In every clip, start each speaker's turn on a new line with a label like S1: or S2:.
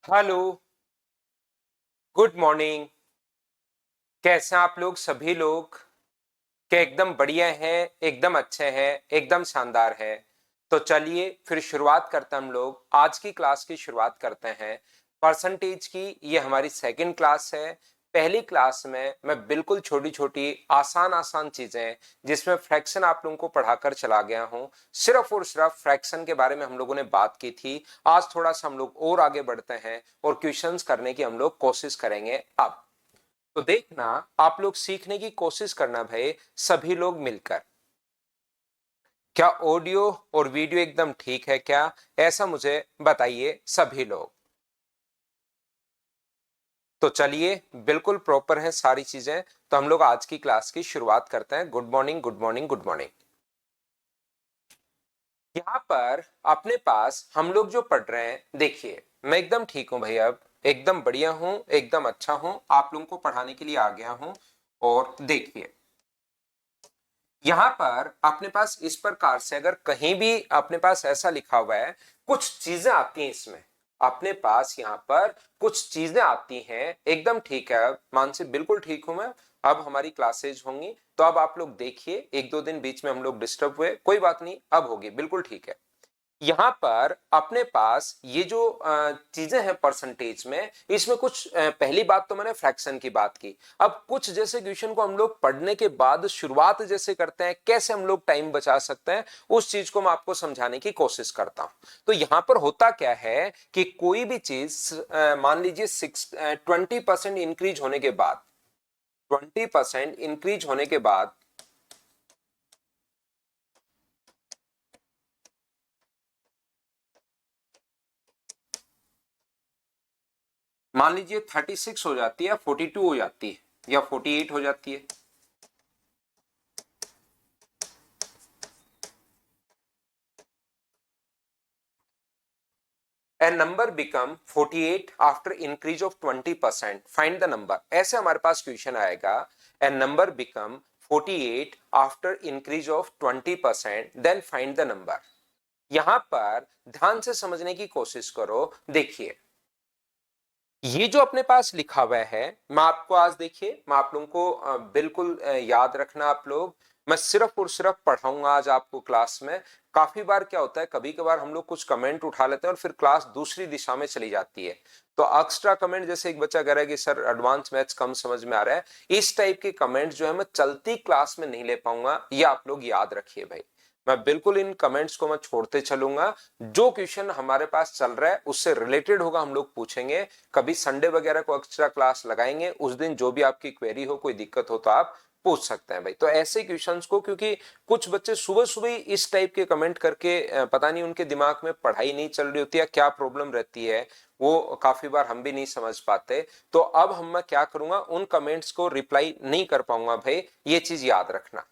S1: Hello. Good morning. कैसे हैं आप लोग सभी लोग? क्या एकदम बढ़िया है? एकदम अच्छे हैं, एकदम शानदार है। तो चलिए फिर शुरुआत करते हैं। हम लोग आज की क्लास की शुरुआत करते हैं परसेंटेज की। ये हमारी सेकंड क्लास है। पहली क्लास में मैं बिल्कुल छोटी छोटी आसान आसान चीजें जिसमें फ्रैक्शन आप लोगों को पढ़ाकर चला गया हूं। सिर्फ और सिर्फ फ्रैक्शन के बारे में हम लोगों ने बात की थी। आज थोड़ा सा हम लोग और आगे बढ़ते हैं और क्वेश्चंस करने की हम लोग कोशिश करेंगे। अब तो देखना, आप लोग सीखने की कोशिश करना भाई, सभी लोग मिलकर। क्या ऑडियो और वीडियो एकदम ठीक है क्या? ऐसा मुझे बताइए सभी लोग। तो चलिए, बिल्कुल प्रॉपर है सारी चीजें। तो हम लोग आज की क्लास की शुरुआत करते हैं। Good morning, good morning, good morning. यहाँ पर अपने पास हम लोग जो पढ़ रहे हैं, देखिए मैं एकदम ठीक हूं भाई, अब एकदम बढ़िया हूं, एकदम अच्छा हूं, आप लोगों को पढ़ाने के लिए आ गया हूं। और देखिए यहां पर अपने पास इस प्रकार से अगर कहीं भी अपने पास ऐसा लिखा हुआ है, कुछ चीजें आती हैं इसमें, अपने पास यहां पर कुछ चीजें आती हैं, एकदम ठीक है, मानसी बिल्कुल ठीक हूं मैं। अब हमारी क्लासेज होंगी तो अब आप लोग देखिए, एक दो दिन बीच में हम लोग डिस्टर्ब हुए, कोई बात नहीं, अब होगी, बिल्कुल ठीक है। यहां पर अपने पास ये जो चीजें हैं परसेंटेज में, इसमें कुछ पहली बात तो मैंने फ्रैक्शन की बात की। अब कुछ जैसे क्वेश्चन को हम लोग पढ़ने के बाद शुरुआत जैसे करते हैं, कैसे हम लोग टाइम बचा सकते हैं, उस चीज को मैं आपको समझाने की कोशिश करता हूं। तो यहां पर होता क्या है कि कोई भी चीज मान लीजिए 20% इंक्रीज होने के बाद, 20% इंक्रीज होने के बाद, मान लीजिए 36 हो जाती है, 42 हो जाती है या 48 हो जाती है। A number become 48 after increase of 20%. Find the number. ऐसे हमारे पास क्वेश्चन आएगा, A number become 48 after increase of 20%. Then find the number. यहां पर ध्यान से समझने की कोशिश करो। देखिए ये जो अपने पास लिखा हुआ है, मैं आपको आज देखिए, मैं आप लोगों को बिल्कुल याद रखना आप लोग, मैं सिर्फ और सिर्फ पढ़ाऊंगा आज आपको क्लास में। काफी बार क्या होता है, कभी कभार हम लोग कुछ कमेंट उठा लेते हैं और फिर क्लास दूसरी दिशा में चली जाती है। तो एक्स्ट्रा कमेंट, जैसे एक बच्चा कह रहा है कि सर एडवांस मैथ्स कम समझ में आ रहा है, इस टाइप के कमेंट जो है मैं चलती क्लास में नहीं ले पाऊंगा, ये आप लोग याद रखिए भाई। मैं बिल्कुल इन कमेंट्स को मैं छोड़ते चलूंगा। जो क्वेश्चन हमारे पास चल रहा है उससे रिलेटेड होगा, हम लोग पूछेंगे। कभी संडे वगैरह को एक्स्ट्रा क्लास लगाएंगे, उस दिन जो भी आपकी क्वेरी हो, कोई दिक्कत हो तो आप पूछ सकते हैं भाई। तो ऐसे क्वेश्चंस को, क्योंकि कुछ बच्चे सुबह सुबह इस टाइप के कमेंट करके पता नहीं उनके दिमाग में पढ़ाई नहीं चल रही होती है, क्या प्रॉब्लम रहती है, वो काफी बार हम भी नहीं समझ पाते। तो अब हम मैं क्या करूंगा, उन कमेंट्स को रिप्लाई नहीं कर पाऊंगा भाई, ये चीज याद रखना।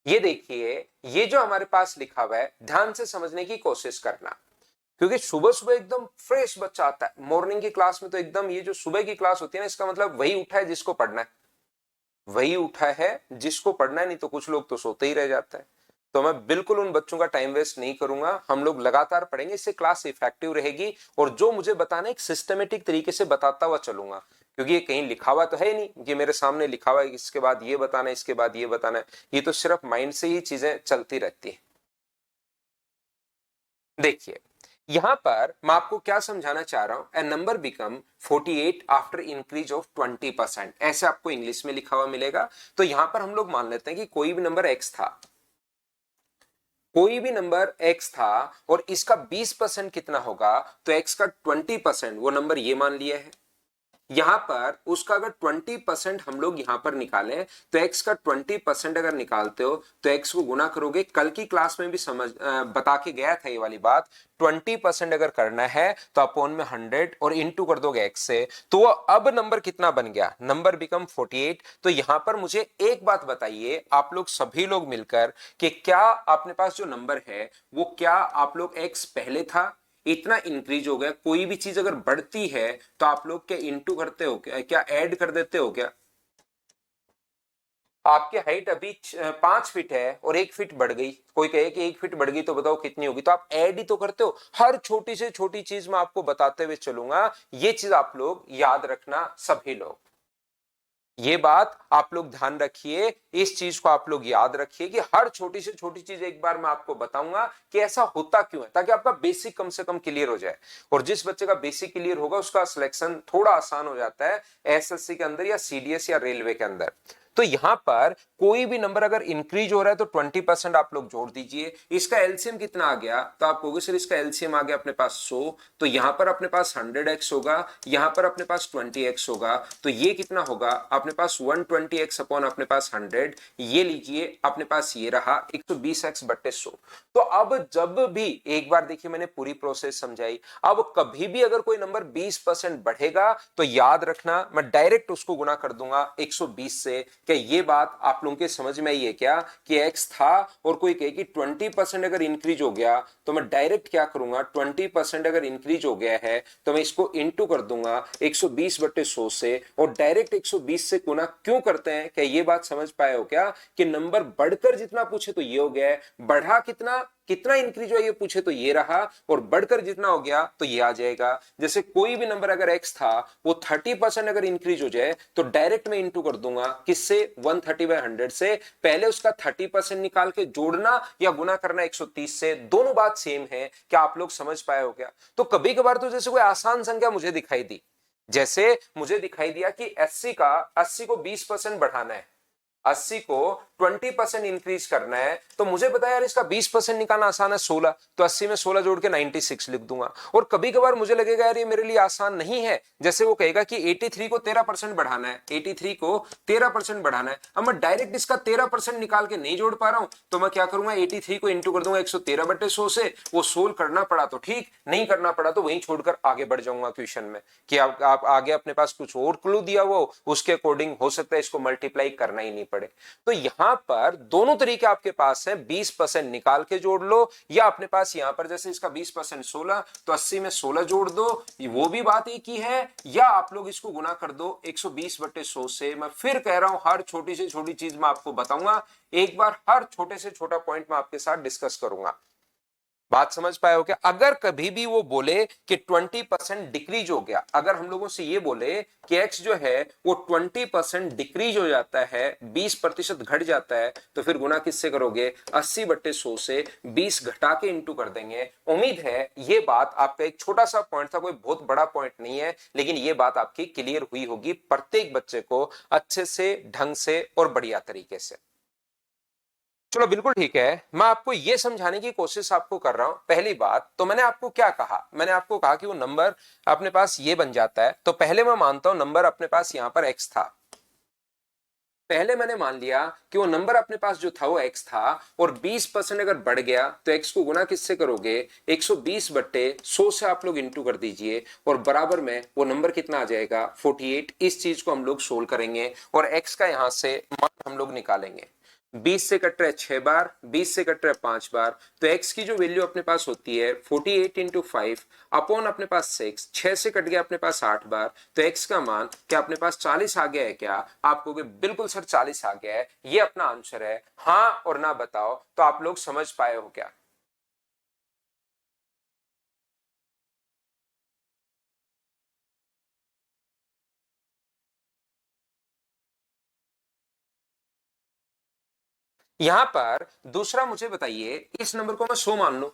S1: ये देखिए, ये जो हमारे पास लिखा हुआ है, ध्यान से समझने की कोशिश करना, क्योंकि सुबह सुबह एकदम फ्रेश बच्चा आता है मॉर्निंग की क्लास में। तो एकदम ये जो सुबह की क्लास होती है ना, इसका मतलब वही उठा है जिसको पढ़ना है, वही उठा है जिसको पढ़ना है, नहीं तो कुछ लोग तो सोते ही रह जाते हैं। तो मैं बिल्कुल उन बच्चों का टाइम वेस्ट नहीं करूंगा, हम लोग लगातार पढ़ेंगे, इससे क्लास इफेक्टिव रहेगी। और जो मुझे बताना है एक सिस्टमेटिक तरीके से बताता हुआ चलूंगा, क्योंकि ये कहीं लिखा हुआ तो है नहीं कि मेरे सामने लिखा हुआ है इसके बाद ये बताना है, इसके बाद ये बताना है। ये तो सिर्फ माइंड से ही चीजें चलती रहती है। देखिए यहां पर मैं आपको क्या समझाना चाह रहा हूं, a number become 48 after increase of 20%, ऐसे आपको इंग्लिश में लिखा हुआ मिलेगा। तो यहां पर हम लोग मान लेते हैं कि कोई भी नंबर एक्स था, कोई भी नंबर एक्स था, और इसका 20% कितना होगा, तो एक्स का 20% वो नंबर ये मान लिया है। यहां पर उसका अगर 20% हम लोग यहां पर निकालें, तो एक्स का 20% अगर निकालते हो तो एक्स को गुना करोगे। कल की क्लास में भी बता के गया था ये वाली बात। 20% अगर करना है तो अपोन में 100 और इंटू कर दोगे एक्स से, तो वो अब नंबर कितना बन गया, नंबर बिकम 48। तो यहां पर मुझे एक बात बताइए आप लोग सभी लोग मिलकर, कि क्या अपने पास जो नंबर है वो, क्या आप लोग एक्स पहले था, इतना इंक्रीज हो गया, कोई भी चीज अगर बढ़ती है तो आप लोग क्या इंटू करते हो क्या, क्या ऐड कर देते हो क्या? आपकी हाइट अभी 5 फीट है और 1 फीट बढ़ गई, कोई कहे कि 1 फीट बढ़ गई तो बताओ कितनी होगी, तो आप ऐड ही तो करते हो। हर छोटी से छोटी चीज मैं आपको बताते हुए चलूंगा, ये चीज आप लोग याद रखना सभी लोग। ये बात आप लोग ध्यान रखिए, इस चीज को आप लोग याद रखिए कि हर छोटी से छोटी चीज एक बार मैं आपको बताऊंगा कि ऐसा होता क्यों है, ताकि आपका बेसिक कम से कम क्लियर हो जाए। और जिस बच्चे का बेसिक क्लियर होगा उसका सिलेक्शन थोड़ा आसान हो जाता है एसएससी के अंदर या सीडीएस या रेलवे के अंदर। तो यहां पर कोई भी नंबर अगर इंक्रीज हो रहा है तो 20% आप लोग जोड़ दीजिए। इसका एलसीएम कितना आ गया, तो आप कहोगे सर इसका एलसीएम आ गया अपने पास 100, तो यहां पर अपने पास 100x होगा, यहां पर अपने पास 20x होगा, तो ये कितना होगा अपने पास 120x अपॉन अपने पास 100, ये लीजिए अपने पास ये रहा 120x बट्टे 100। तो अब जब भी, एक बार देखिए मैंने पूरी प्रोसेस समझाई, अब कभी भी अगर कोई नंबर 20% बढ़ेगा तो याद रखना मैं डायरेक्ट उसको गुना कर दूंगा 120 से। क्या ये बात आप लोगों के समझ में आई है क्या, कि x था और कोई कहे कि 20% अगर इंक्रीज हो गया तो मैं डायरेक्ट क्या करूंगा, 20% अगर इंक्रीज हो गया है तो मैं इसको इंटू कर दूंगा 120 बट्टे 100 से, और डायरेक्ट 120 से गुना क्यों करते हैं, क्या ये बात समझ पाए हो क्या, कि नंबर बढ़कर जितना पूछे तो ये हो गया है, बढ़ा कितना, कितना इंक्रीज हुआ ये पूछे तो ये रहा, और बढ़कर जितना हो गया तो ये आ जाएगा। जैसे कोई भी नंबर अगर x था वो 30% अगर इंक्रीज हो जाए तो डायरेक्ट मैं इंटू कर दूंगा किससे, 130/100 से। पहले उसका 30% निकाल के जोड़ना या गुना करना 130 से, दोनों बात सेम है। क्या आप लोग समझ पाए हो क्या। तो कभी कभार तो जैसे कोई आसान संख्या मुझे दिखाई दी, जैसे मुझे दिखाई दिया कि 80 को 20% बढ़ाना है, 80 को 20% इंक्रीज करना है, तो मुझे पता है यार इसका 20% निकालना आसान है 16, तो 80 में 16 जोड़ के 96 लिख दूंगा। और कभी कभार मुझे लगेगा यार ये मेरे लिए आसान नहीं है, जैसे वो कहेगा कि 83 को 13% बढ़ाना है, 83 को 13% बढ़ाना है, अब मैं डायरेक्ट इसका 13% निकाल के नहीं जोड़ पा रहा हूं, तो मैं क्या करूंगा 83 को इंटू कर दूंगा 113 बटे 100 से। वो सोल्व करना पड़ा तो ठीक, नहीं करना पड़ा तो वहीं छोड़कर आगे बढ़ जाऊंगा क्वेश्चन में, कि आप आगे अपने पास कुछ और क्लू दिया हुआ उसके अकॉर्डिंग हो सकता है इसको मल्टीप्लाई करना ही नहीं पड़े। तो यहां पर दोनों तरीके आपके पास है, 20% निकाल के जोड़ लो, या अपने पास यहां पर जैसे इसका 20% 16, तो 80 में 16 जोड़ दो, वो भी बात एक ही है, या आप लोग इसको गुना कर दो 120 बटे 100 से। मैं फिर कह रहा हूं हर छोटी से छोटी चीज मैं आपको बताऊंगा, एक बार हर छोटे से छोटा पॉइंट मैं आपके साथ डिस्कस करूंगा। बात समझ पाए हो क्या। अगर कभी भी वो बोले कि 20% डिक्रीज हो गया, अगर हम लोगों से ये बोले कि x जो है वो 20% डिक्रीज हो जाता है, 20% घट जाता है, तो फिर गुना किससे करोगे, 80 बट्टे 100 से, 20 घटा के इंटू कर देंगे। उम्मीद है ये बात आपका एक छोटा सा पॉइंट था, कोई बहुत बड़ा पॉइंट नहीं है, लेकिन ये बात आपकी क्लियर हुई होगी प्रत्येक बच्चे को अच्छे से, ढंग से और बढ़िया तरीके से। चलो बिल्कुल ठीक है, मैं आपको यह समझाने की कोशिश आपको कर रहा हूं। पहली बात तो मैंने आपको क्या कहा, मैंने आपको कहा कि वो नंबर अपने पास ये बन जाता है, तो पहले मैं मानता हूं नंबर अपने पास यहां पर x था, पहले मैंने मान लिया कि वो नंबर अपने पास जो था वो x था, और 20% अगर बढ़ गया तो x को गुना किससे करोगे, 120 बट्टे 100 से आप लोग इंटू कर दीजिए, और बराबर में वो नंबर कितना आ जाएगा 48। इस चीज को हम लोग सोल्व करेंगे और x का यहां से मान हम लोग निकालेंगे। 20 से कट रहा है 6 बार, 20 से कट रहा है 5 बार, तो x की जो वैल्यू अपने पास होती है 48 इंटू 5 अपॉन अपने पास 6, 6 से कट गया अपने पास 8 बार, तो x का मान क्या अपने पास 40 आ गया है क्या। आप कहोगे बिल्कुल सर 40 आ गया है, ये अपना आंसर है। हाँ और ना बताओ तो आप लोग समझ पाए हो क्या। यहां पर दूसरा मुझे बताइए, इस नंबर को मैं 100 मान लू,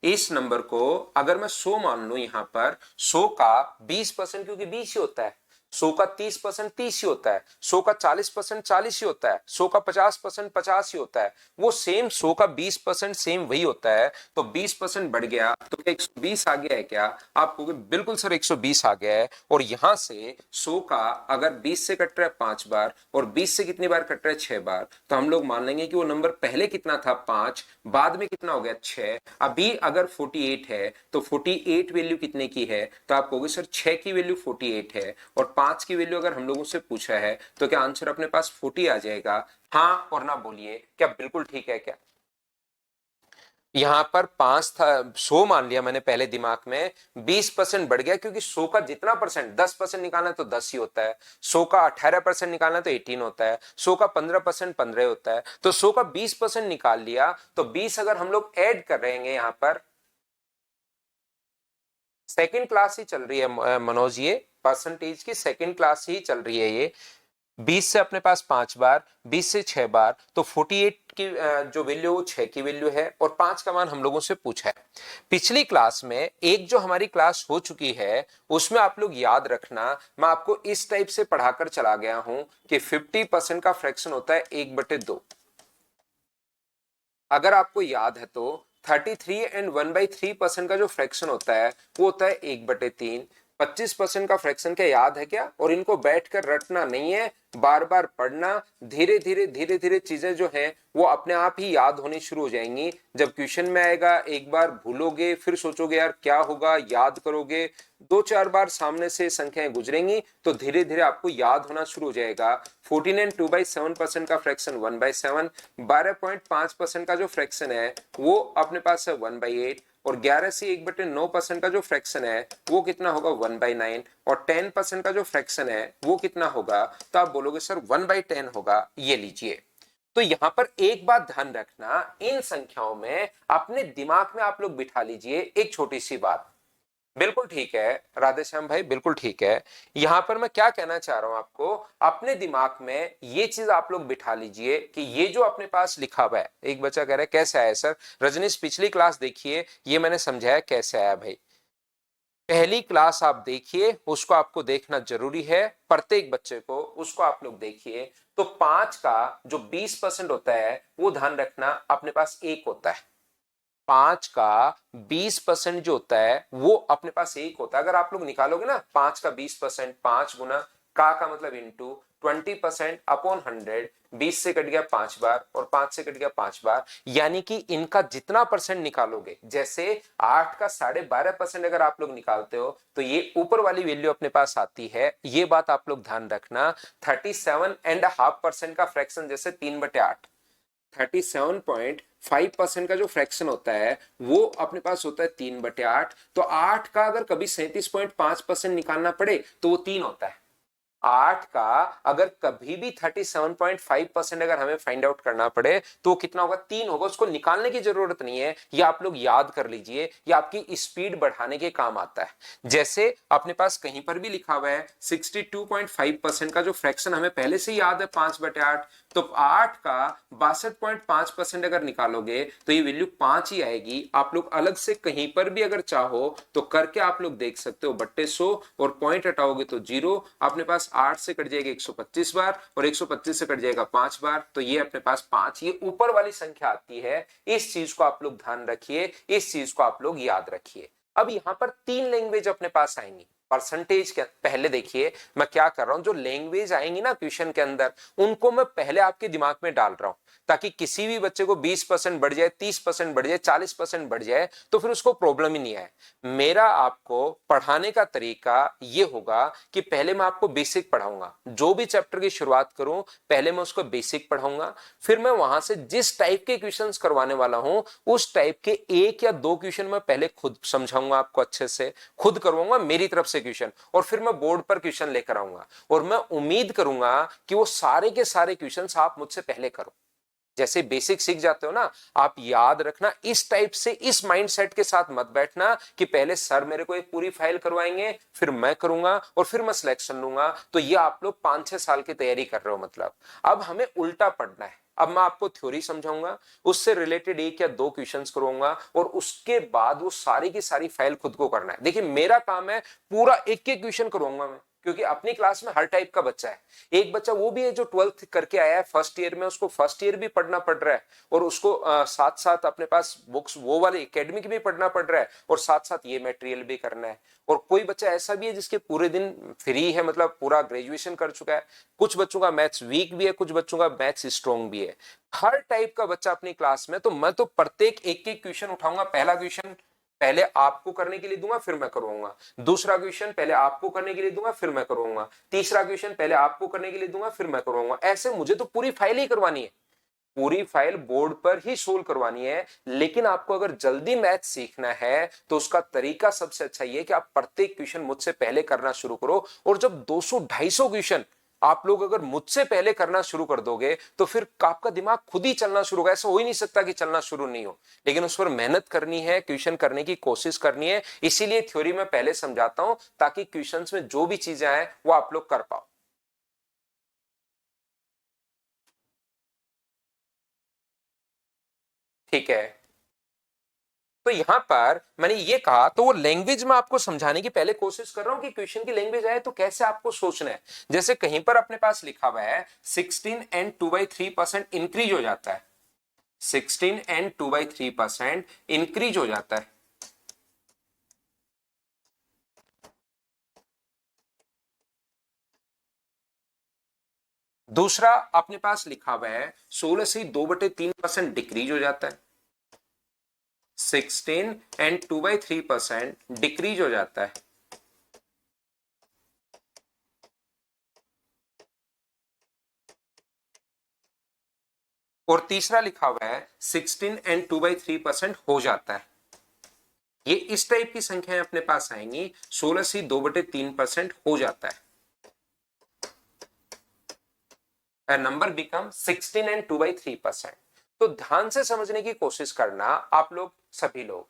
S1: इस नंबर को अगर मैं 100 मान लू, यहां पर 100 का 20%, क्योंकि 20 ही होता है, 100 का 30% 30 ही होता है, 100 का 40% 40 ही होता है, 100 का 50% 50 ही होता है, वो सेम 100 का 20% सेम वही होता है। तो 20% बढ़ गया तो क्या 120 आ गया है क्या, आप कहोगे बिल्कुल सर 120 आ गया है। और यहां से 100 का अगर 20 से कट रहा है 5 बार और 20 से कितनी बार कट रहा है 6 बार, तो हम लोग मान लेंगे कि वो नंबर पहले कितना था 5, बाद में कितना हो गया 6। अभी अगर 48 है तो 48 वैल्यू कितने की है, तो आप कहोगे सर 6 की वैल्यू 48 है, और 5 की वैल्यू अगर हम लोगों से पूछा है तो क्या आंसर अपने पास 40 आ जाएगा। हाँ और ना बोलिए क्या बिल्कुल ठीक है क्या। यहां पर 5 था, 100 मान लिया मैंने पहले दिमाग में, 20% बढ़ गया क्योंकि 100 का जितना परसेंट 10% निकालना है तो 10 ही होता है, 100 का 18% निकालना है तो 18 होता है, 100 का 15% 15 होता है, तो 100 का 20% निकाल लिया तो 20 अगर हम लोग ऐड कर रहे हैं यहां पर, सेकंड क्लास ही चल रही है मनोज, ये परसेंटेज की सेकंड क्लास ही चल रही है ये, 20 से अपने पास 5 बार, 20 से 6 बार, तो 48 की जो वैल्यू वो 6 की वैल्यू है और 5 का मान हम लोगों से पूछा है। पिछली क्लास में एक जो हमारी क्लास हो चुकी है उसमें आप लोग याद रखना, मैं आपको इस टाइप से पढ़ाकर चला गया हूं कि 50% का फ्रैक्शन होता है 1/2। अगर आपको याद है तो 33 एंड 1/3% का जो फ्रैक्शन होता है वो होता है 1/3। 25% का फ्रैक्शन क्या याद है क्या? और इनको बैठकर रटना नहीं है, बार बार पढ़ना, धीरे धीरे धीरे धीरे चीजें जो हैं वो अपने आप ही याद होनी शुरू हो जाएंगी। जब क्वेश्चन में आएगा एक बार भूलोगे, फिर सोचोगे यार क्या होगा, याद करोगे, 2-4 बार सामने से संख्याएं गुजरेंगी तो धीरे धीरे आपको याद होना शुरू हो जाएगा। 14 एंड 2/7% का फ्रैक्शन 1/7, 12.5% का जो फ्रैक्शन है वो अपने पास है 1/8, और 11 से 1/9% का जो फ्रैक्शन है वो कितना होगा 1/9, और 10% का जो फ्रैक्शन है वो कितना होगा, तो आप बोलोगे सर 1/10 होगा। ये लीजिए, तो यहां पर एक बात ध्यान रखना, इन संख्याओं में अपने दिमाग में आप लोग बिठा लीजिए एक छोटी सी बात। बिल्कुल ठीक है राधेश्याम भाई, बिल्कुल ठीक है। यहां पर मैं क्या कहना चाह रहा हूं आपको, अपने दिमाग में ये चीज आप लोग बिठा लीजिए कि ये जो अपने पास लिखा हुआ है, एक बच्चा कह रहा है कैसे आया सर, रजनीश पिछली क्लास देखिए, ये मैंने समझाया कैसे आया भाई। पहली क्लास आप देखिए, उसको आपको देखना जरूरी है, प्रत्येक बच्चे को उसको आप लोग देखिए। तो 5 का जो 20% होता है वो ध्यान रखना अपने पास 1 होता है। 5 का 20% जो होता है वो अपने पास 1 होता है। अगर आप लोग निकालोगे ना 5 का 20%, 5 गुना का मतलब इंटू 20% अपॉन 100, 20 से कट गया 5 बार और 5 से कट गया 5 बार, यानी कि इनका जितना परसेंट निकालोगे, जैसे 8 का 12.5% अगर आप लोग निकालते हो तो ये ऊपर वाली वैल्यू अपने पास आती है। ये बात आप लोग ध्यान रखना। 37.5% का फ्रैक्शन जैसे 3/8, 37.5% का जो फ्रैक्शन होता है वो अपने पास होता है 3/8। तो 8 का अगर कभी 37.5% निकालना पड़े तो वो 3 होता है। 8 का अगर कभी भी 37.5% अगर हमें फाइंड आउट करना पड़े तो कितना होगा, 3 होगा। उसको निकालने की जरूरत नहीं है, ये आप लोग याद कर लीजिए, ये आपकी स्पीड बढ़ाने के काम आता है। जैसे अपने पास कहीं पर भी लिखा हुआ है 62.5% का जो फ्रैक्शन हमें पहले से याद है 5/8, तो 8 का 62.5% अगर निकालोगे तो ये वैल्यू 5 ही आएगी। आप लोग अलग से कहीं पर भी अगर चाहो तो करके आप लोग देख सकते हो, बट्टे 100 और पॉइंट हटाओगे तो 0, अपने पास 8 से कट जाएगा 125 बार और 125 से कट जाएगा 5 बार, तो ये अपने पास 5, ये ऊपर वाली संख्या आती है। इस चीज को आप लोग ध्यान रखिए, इस चीज को आप लोग याद रखिए। अब यहां पर 3 लैंग्वेज अपने पास आएंगी परसेंटेज के पहले। देखिए मैं क्या कर रहा हूं, जो लैंग्वेज आएंगी ना क्वेश्चन के अंदर उनको मैं पहले आपके दिमाग में डाल रहा हूं, ताकि किसी भी बच्चे को 20% बढ़ जाए, 30% बढ़ जाए, 40% बढ़ जाए तो फिर उसको प्रॉब्लम ही नहीं आए। मेरा आपको पढ़ाने का तरीका ये होगा कि पहले मैं आपको बेसिक पढ़ाऊंगा, जो भी चैप्टर की शुरुआत करूं पहले मैं उसको बेसिक पढ़ाऊंगा, फिर मैं वहां से जिस टाइप के क्वेश्चंस करवाने वाला हूं उस टाइप के 1 या 2 क्वेश्चन मैं पहले खुद समझाऊंगा आपको, अच्छे से खुद करवाऊंगा मेरी तरफ से क्वेश्चन, और फिर मैं बोर्ड पर क्वेश्चन लेकर आऊंगा और मैं उम्मीद करूंगा कि वो सारे के सारे क्वेश्चंस आप मुझसे पहले करो। जैसे बेसिक सीख जाते हो ना, आप याद रखना इस टाइप से, इस माइंडसेट के साथ मत बैठना कि पहले सर मेरे को एक पूरी फाइल करवाएंगे, फिर मैं करूंगा और फिर मैं सिलेक्शन लूंगा। तो ये आप लोग 5-6 साल की तैयारी कर रहे हो मतलब। अब हमें उल्टा पढ़ना है। अब मैं आपको थ्योरी समझाऊंगा, उससे रिलेटेड 1 या 2 क्वेश्चंस करूंगा और उसके बाद वो सारी की सारी फाइल खुद को करना है। देखिए मेरा काम है पूरा एक एक क्वेश्चन करूंगा मैं, क्योंकि अपनी क्लास में हर टाइप का बच्चा है। एक बच्चा वो भी है जो 12th करके आया है फर्स्ट ईयर में, उसको फर्स्ट ईयर भी पढ़ना पड़ रहा है और उसको साथ साथ अपने पास बुक्स वो वाले एकेडमिक भी पढ़ना पड़ रहा है और साथ साथ ये मटेरियल भी करना है। और कोई बच्चा ऐसा भी है जिसके पूरे दिन फ्री है, मतलब पूरा ग्रेजुएशन कर चुका है। कुछ बच्चों का मैथ्स वीक भी है, कुछ बच्चों का मैथ्स स्ट्रॉन्ग भी है। हर टाइप का बच्चा अपनी क्लास में, तो मैं तो प्रत्येक एक एक क्वेश्चन उठाऊंगा। पहला क्वेश्चन पहले आपको करने के लिए दूंगा फिर मैं करूंगा, दूसरा क्वेश्चन पहले आपको करने के लिए दूंगा फिर मैं करूंगा, तीसरा क्वेश्चन पहले आपको करने के लिए दूंगा फिर मैं करूंगा। ऐसे मुझे तो पूरी फाइल ही करवानी है। पूरी फाइल बोर्ड पर ही सोल्व करवानी है, लेकिन आपको अगर जल्दी मैथ सीखना है तो उसका तरीका सबसे अच्छा ये कि आप प्रत्येक क्वेश्चन मुझसे पहले करना शुरू करो। और जब 200-250 क्वेश्चन आप लोग अगर मुझसे पहले करना शुरू कर दोगे तो फिर आपका दिमाग खुद ही चलना शुरू होगा। ऐसा हो ही नहीं सकता कि चलना शुरू नहीं हो, लेकिन उस पर मेहनत करनी है, क्वेश्चन करने की कोशिश करनी है। इसीलिए थ्योरी में पहले समझाता हूं ताकि क्वेश्चंस में जो भी चीजें आए वो आप लोग कर पाओ। ठीक है, तो यहां पर मैंने ये कहा तो वो लैंग्वेज में आपको समझाने की पहले कोशिश कर रहा हूं कि क्वेश्चन की लैंग्वेज आए तो कैसे आपको सोचना है। जैसे कहीं पर अपने पास लिखा हुआ है 16 एंड 2/3% इंक्रीज हो जाता है, 16 एंड 2/3% इंक्रीज हो जाता है। दूसरा अपने पास लिखा हुआ है 16 से 2/3% डिक्रीज हो जाता है, 16 एंड 2/3% डिक्रीज हो जाता है। और तीसरा लिखा हुआ है 16 एंड 2/3% हो जाता है। ये इस टाइप की संख्याएं अपने पास आएंगी, 16 से 2/3% हो जाता है। Number become 16 and 2/3%। तो ध्यान से समझने की कोशिश करना आप लोग सभी लोग।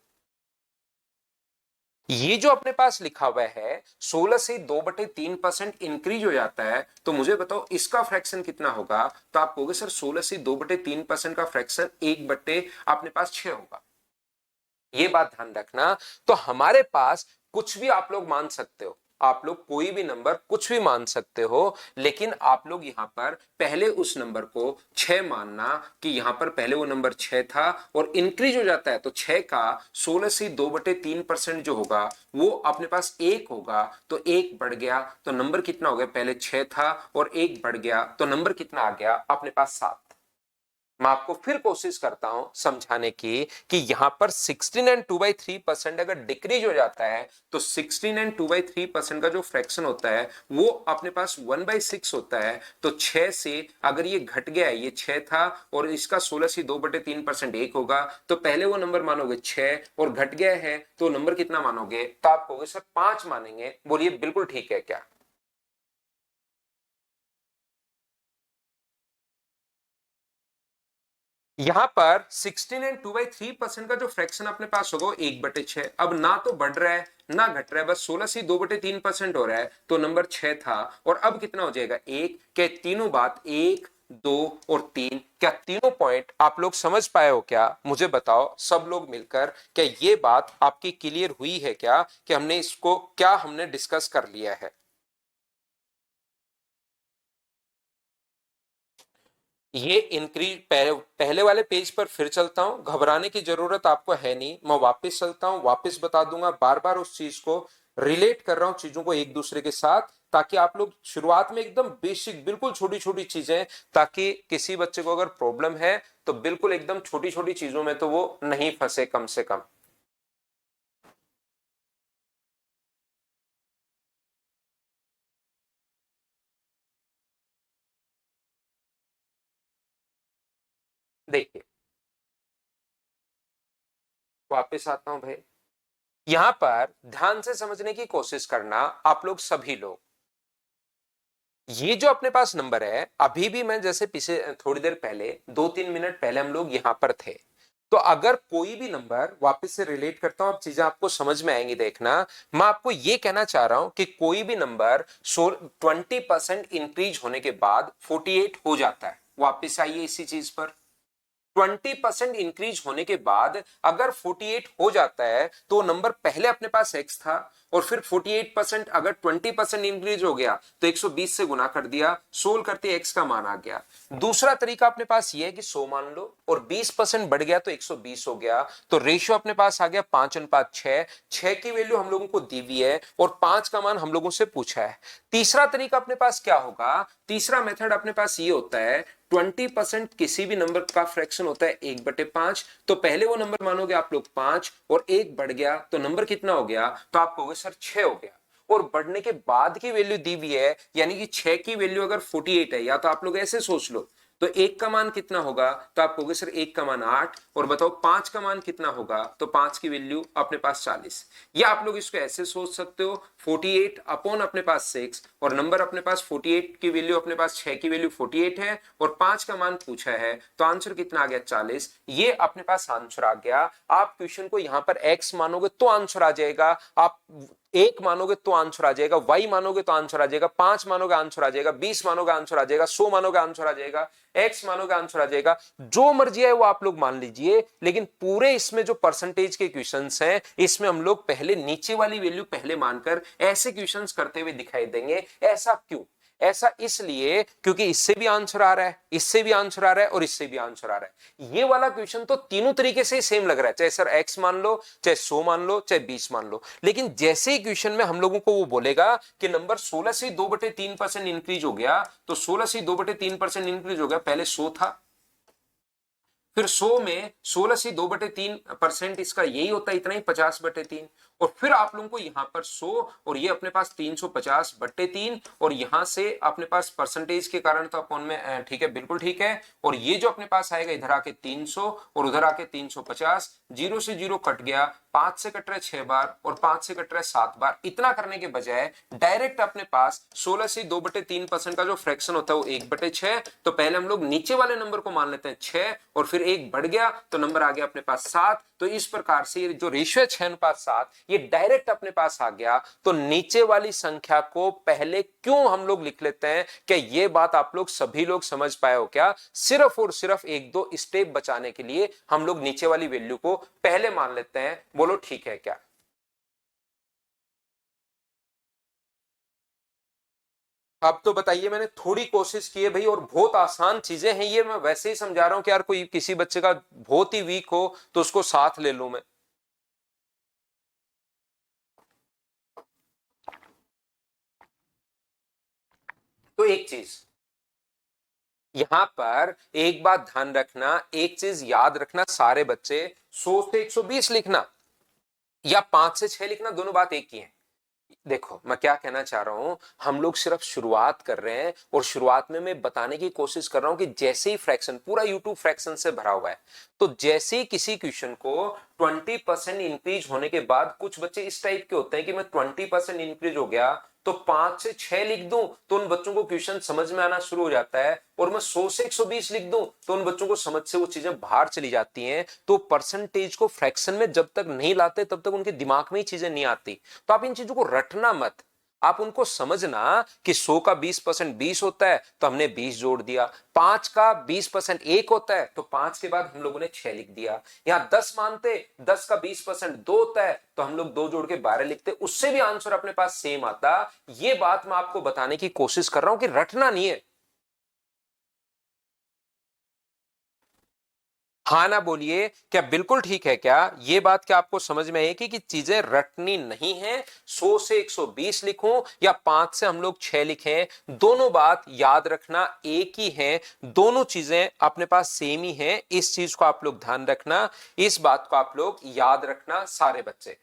S1: ये जो अपने पास लिखा हुआ है 16 से 2/3% इंक्रीज हो जाता है, तो मुझे बताओ इसका फ्रैक्शन कितना होगा। तो आप कहोगे सर 16 से 2/3% का फ्रैक्शन 1/, अपने पास 6 होगा। ये बात ध्यान रखना। तो हमारे पास कुछ भी आप लोग मान सकते हो, आप लोग कोई भी नंबर कुछ भी मान सकते हो, लेकिन आप लोग यहां पर पहले उस नंबर को 6 मानना कि यहां पर पहले वो नंबर 6 था और इंक्रीज हो जाता है। तो 6 का 16 से 2/3% जो होगा वो अपने पास 1 होगा, तो 1 बढ़ गया तो नंबर कितना हो गया, पहले 6 था और 1 बढ़ गया तो नंबर कितना आ गया अपने पास 7। मैं आपको फिर कोशिश करता हूं समझाने की कि यहां पर 16 एंड 2/3% अगर डिक्रीज हो जाता है तो 16 एंड 2/3% का जो फ्रैक्शन होता है वो अपने पास 1/6 होता है। तो 6 से अगर ये घट गया है, ये 6 था और इसका 16 से 2/3% 1 होगा, तो पहले वो नंबर मानोगे 6 और घट गया है तो नंबर कितना मानोगे, तो आप कहोगे सर 5 मानेंगे। बोलिए बिल्कुल ठीक है क्या। यहां पर 16 एंड 2/3% का जो फ्रैक्शन अपने पास होगा 1/6। अब ना तो बढ़ रहा है ना घट रहा है, बस 16 से 2/3% हो रहा है, तो नंबर 6 था और अब कितना हो जाएगा 1। क्या तीनों बात 1, 2 और 3, क्या तीनों पॉइंट आप लोग समझ पाए हो क्या, मुझे बताओ सब लोग मिलकर। क्या ये बात आपकी क्लियर हुई है क्या कि हमने इसको क्या हमने डिस्कस कर लिया है। ये इंक्रीज पहले वाले पेज पर फिर चलता हूं, घबराने की जरूरत आपको है नहीं। मैं वापस चलता हूं, वापस बता दूंगा, बार बार उस चीज को रिलेट कर रहा हूं चीजों को एक दूसरे के साथ, ताकि आप लोग शुरुआत में एकदम बेसिक बिल्कुल छोटी छोटी चीजें, ताकि किसी बच्चे को अगर प्रॉब्लम है तो बिल्कुल एकदम छोटी छोटी चीजों में तो वो नहीं फंसे कम से कम। देखिए वापस आता हूं भाई, यहां पर ध्यान से समझने की कोशिश करना आप लोग सभी लोग। ये जो अपने पास नंबर है, अभी भी मैं जैसे पीछे थोड़ी देर पहले 2-3 मिनट पहले हम लोग यहां पर थे, तो अगर कोई भी नंबर वापस से रिलेट करता हूं, अब चीजें आपको समझ में आएंगी। देखना, मैं आपको ये कहना चाह रहा हूं कि कोई भी नंबर 20% इंक्रीज होने के बाद 48 हो जाता है। वापस आइए इसी चीज पर, 20% इंक्रीज होने के बाद अगर 48 हो जाता है तो नंबर पहले अपने पास x था और फिर 48% अगर 20% इंक्रीज हो गया तो 120 से गुना कर दिया, सोल्व करते x का मान आ गया। दूसरा तरीका अपने पास यह है कि 100 मान लो और 20% बढ़ गया तो 120 हो गया, तो रेशियो अपने पास आ गया 5:6। 6 की वैल्यू हम लोगों को दी हुई है और 5 का मान हम लोगों से पूछा है। तीसरा तरीका अपने पास क्या होगा, तीसरा मेथड अपने पास ये होता है 20% किसी भी नंबर का फ्रैक्शन होता है 1/5। तो पहले वो नंबर मानोगे आप लोग 5 और 1 बढ़ गया तो नंबर कितना हो गया, तो आप कहोगे सर 6 हो गया। और बढ़ने के बाद की वैल्यू दी हुई है, यानी कि 6 की वैल्यू अगर 48 है, या तो आप लोग ऐसे सोच लो तो 1 का मान कितना होगा, तो आप कहोगे सर 1 का मान 8, और बताओ 5 का मान कितना होगा, तो 5 की वैल्यू अपने पास 40। या आप लोग इसको ऐसे सोच सकते हो 48 अपॉन अपने पास 6, और नंबर अपने पास 48 की वैल्यू अपने पास 6 की वैल्यू 48 है, और 5 का मान पूछा है, तो आंसर कितना आ गया 40। ये अपने पास आंसर आ गया। आप क्वेश्चन को यहां पर x मानोगे तो आंसर आ जाएगा, आप 1 मानोगे तो आंसर आ जाएगा, y मानोगे तो आंसर आ जाएगा, 5 मानोगे आंसर आ जाएगा, 20 मानोगे आंसर आ जाएगा, 100 मानोगे आंसर आ जाएगा, x मानोगे आंसर आ जाएगा। जो मर्जी है वो आप लोग मान लीजिए, लेकिन पूरे इसमें जो परसेंटेज के क्वेश्चंस हैं, इसमें हम लोग पहले नीचे वाली वैल्यू पहले मानकर ऐसे क्वेश्चंस करते हुए दिखाई देंगे। ऐसा क्यों? ऐसा इसलिए क्योंकि इससे भी आंसर आ रहा है, इससे भी आंसर आ रहा है, और इससे भी आंसर आ रहा है। ये वाला क्वेश्चन तो तीनों तरीके से सेम लग रहा है, चाहे सर x मान लो, चाहे 100 मान लो, चाहे 20 मान लो। लेकिन जैसे ही क्वेश्चन में हम लोगों को वो बोलेगा कि नंबर 16 से 2/3% इंक्रीज हो गया, तो 16 से 2/3% इंक्रीज हो गया, पहले 100 था, फिर 100 में 16 से 2/3% इसका यही होता है, इतना ही 50/3, और फिर आप लोगों को यहां पर 100, और ये अपने पास 350/3, और यहां से अपने पास परसेंटेज के कारण तो अपॉन में ठीक है, बिल्कुल ठीक है। और ये जो अपने पास आएगा इधर आके 300 और उधर आके 350, 0 से 0 कट गया, 5 से कट रहा है 6 बार, और 5 से कट रहा है 7 बार। इतना करने के बजाय डायरेक्ट अपने पास 16 से 2/3% का जो फ्रैक्शन होता है वो 1/6, तो पहले हम लोग नीचे वाले नंबर को मान लेते हैं 6, और फिर 1 बढ़ गया तो नंबर आ गया अपने पास 7। तो इस प्रकार से ये जो रेशियो है 6:7, ये डायरेक्ट अपने पास आ गया। तो नीचे वाली संख्या को पहले क्यों हम लोग लिख लेते हैं? क्या ये बात आप लोग सभी लोग समझ पाए हो क्या? सिर्फ और सिर्फ 1-2 स्टेप बचाने के लिए हम लोग नीचे वाली वैल्यू को पहले मान लेते हैं। बोलो ठीक है क्या? अब तो बताइए, मैंने थोड़ी कोशिश की है भाई, और बहुत आसान चीजें हैं ये। मैं वैसे ही समझा रहा हूं कि यार कोई किसी बच्चे का बहुत ही वीक हो तो उसको साथ ले लूं मैं। तो एक चीज यहां पर, एक बात ध्यान रखना, एक चीज याद रखना सारे बच्चे, 100 से 120 लिखना या 5 से 6 लिखना, दोनों बात एक ही है। देखो मैं क्या कहना चाह रहा हूं, हम लोग सिर्फ शुरुआत कर रहे हैं, और शुरुआत में मैं बताने की कोशिश कर रहा हूं कि जैसे ही फ्रैक्शन, पूरा यूट्यूब फ्रैक्शन से भरा हुआ है, तो जैसे ही किसी क्वेश्चन को 20% इंक्रीज होने के बाद, कुछ बच्चे इस टाइप के होते हैं कि मैं 20% इंक्रीज हो गया तो 5 से 6 लिख दूं, तो उन बच्चों को क्वेश्चन समझ में आना शुरू हो जाता है। और मैं 100 से 120 लिख दूं तो उन बच्चों को समझ से वो चीजें बाहर चली जाती हैं। तो परसेंटेज को फ्रैक्शन में जब तक नहीं लाते तब तक उनके दिमाग में ही चीजें नहीं आती। तो आप इन चीजों को रटना मत, आप उनको समझना कि 100 का 20% 20 होता है, तो हमने 20 जोड़ दिया। 5 का 20% 1 होता है, तो 5 के बाद हम लोगों ने 6 लिख दिया। यहां 10 मानते, 10 का 20% 2 होता है, तो हम लोग 2 जोड़ के 12 लिखते, उससे भी आंसर अपने पास सेम आता। ये बात मैं आपको बताने की कोशिश कर रहा हूं कि रटना नहीं है। हाँ ना बोलिए, क्या बिल्कुल ठीक है क्या? ये बात क्या आपको समझ में आई कि चीजें रटनी नहीं है? 100 से 120 लिखूं या 5 से हम लोग 6 लिखें, दोनों बात याद रखना एक ही है। दोनों चीजें अपने पास सेम ही हैं, इस चीज को आप लोग ध्यान रखना, इस बात को आप लोग याद रखना सारे बच्चे।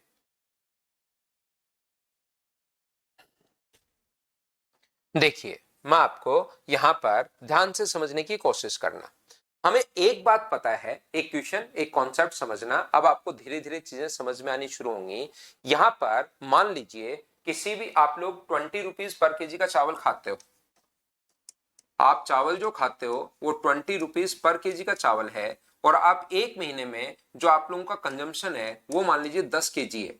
S1: देखिए, मैं आपको यहां पर ध्यान से समझने की कोशिश करना। हमें एक बात पता है, एक क्वेश्चन, एक कॉन्सेप्ट समझना, अब आपको धीरे धीरे चीजें समझ में आनी शुरू होंगी। यहां पर मान लीजिए किसी भी, आप लोग 20 रुपीज पर केजी का चावल खाते हो, आप चावल जो खाते हो वो 20 रुपीज पर केजी का चावल है, और आप एक महीने में जो आप लोगों का कंजम्पशन है वो मान लीजिए 10 केजी है।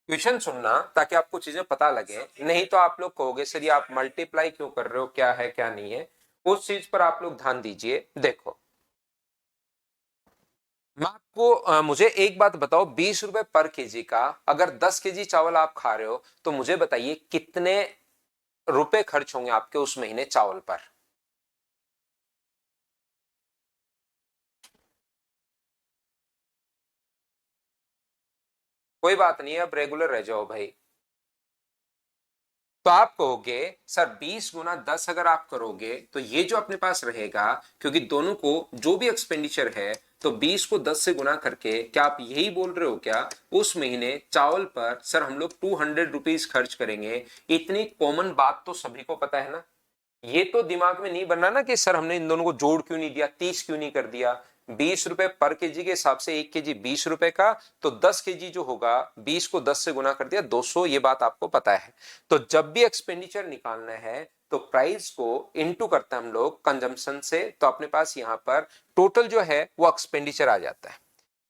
S1: क्वेश्चन सुनना ताकि आपको चीजें पता लगे, नहीं तो आप लोग कहोगे सर ये आप मल्टीप्लाई क्यों कर रहे हो, क्या है क्या नहीं है, उस चीज पर आप लोग ध्यान दीजिए। देखो मैं आपको मुझे एक बात बताओ, 20 रुपए पर केजी का अगर 10 केजी चावल आप खा रहे हो, तो मुझे बताइए कितने रुपए खर्च होंगे आपके उस महीने चावल पर? कोई बात नहीं है, अब रेगुलर रह जाओ भाई। तो आप कहोगे सर 20 × 10 अगर आप करोगे तो ये जो अपने पास रहेगा, क्योंकि दोनों को जो भी एक्सपेंडिचर है, तो 20 को 10 से गुना करके, क्या आप यही बोल रहे हो क्या उस महीने चावल पर सर हम लोग 200 रुपीज खर्च करेंगे? इतनी कॉमन बात तो सभी को पता है ना। ये तो दिमाग में नहीं बनना ना कि सर हमने इन दोनों को जोड़ क्यों नहीं दिया, 30 क्यों नहीं कर दिया। 20 रुपए पर केजी के हिसाब से 1 केजी 20 रुपए का, तो 10 केजी जो होगा 20 को 10 से गुना कर दिया 200, ये बात आपको पता है। तो जब भी एक्सपेंडिचर निकालना है तो प्राइस को इनटू करते हैं हम लोग कंजम्पशन से, तो अपने पास यहां पर टोटल जो है वो एक्सपेंडिचर आ जाता है।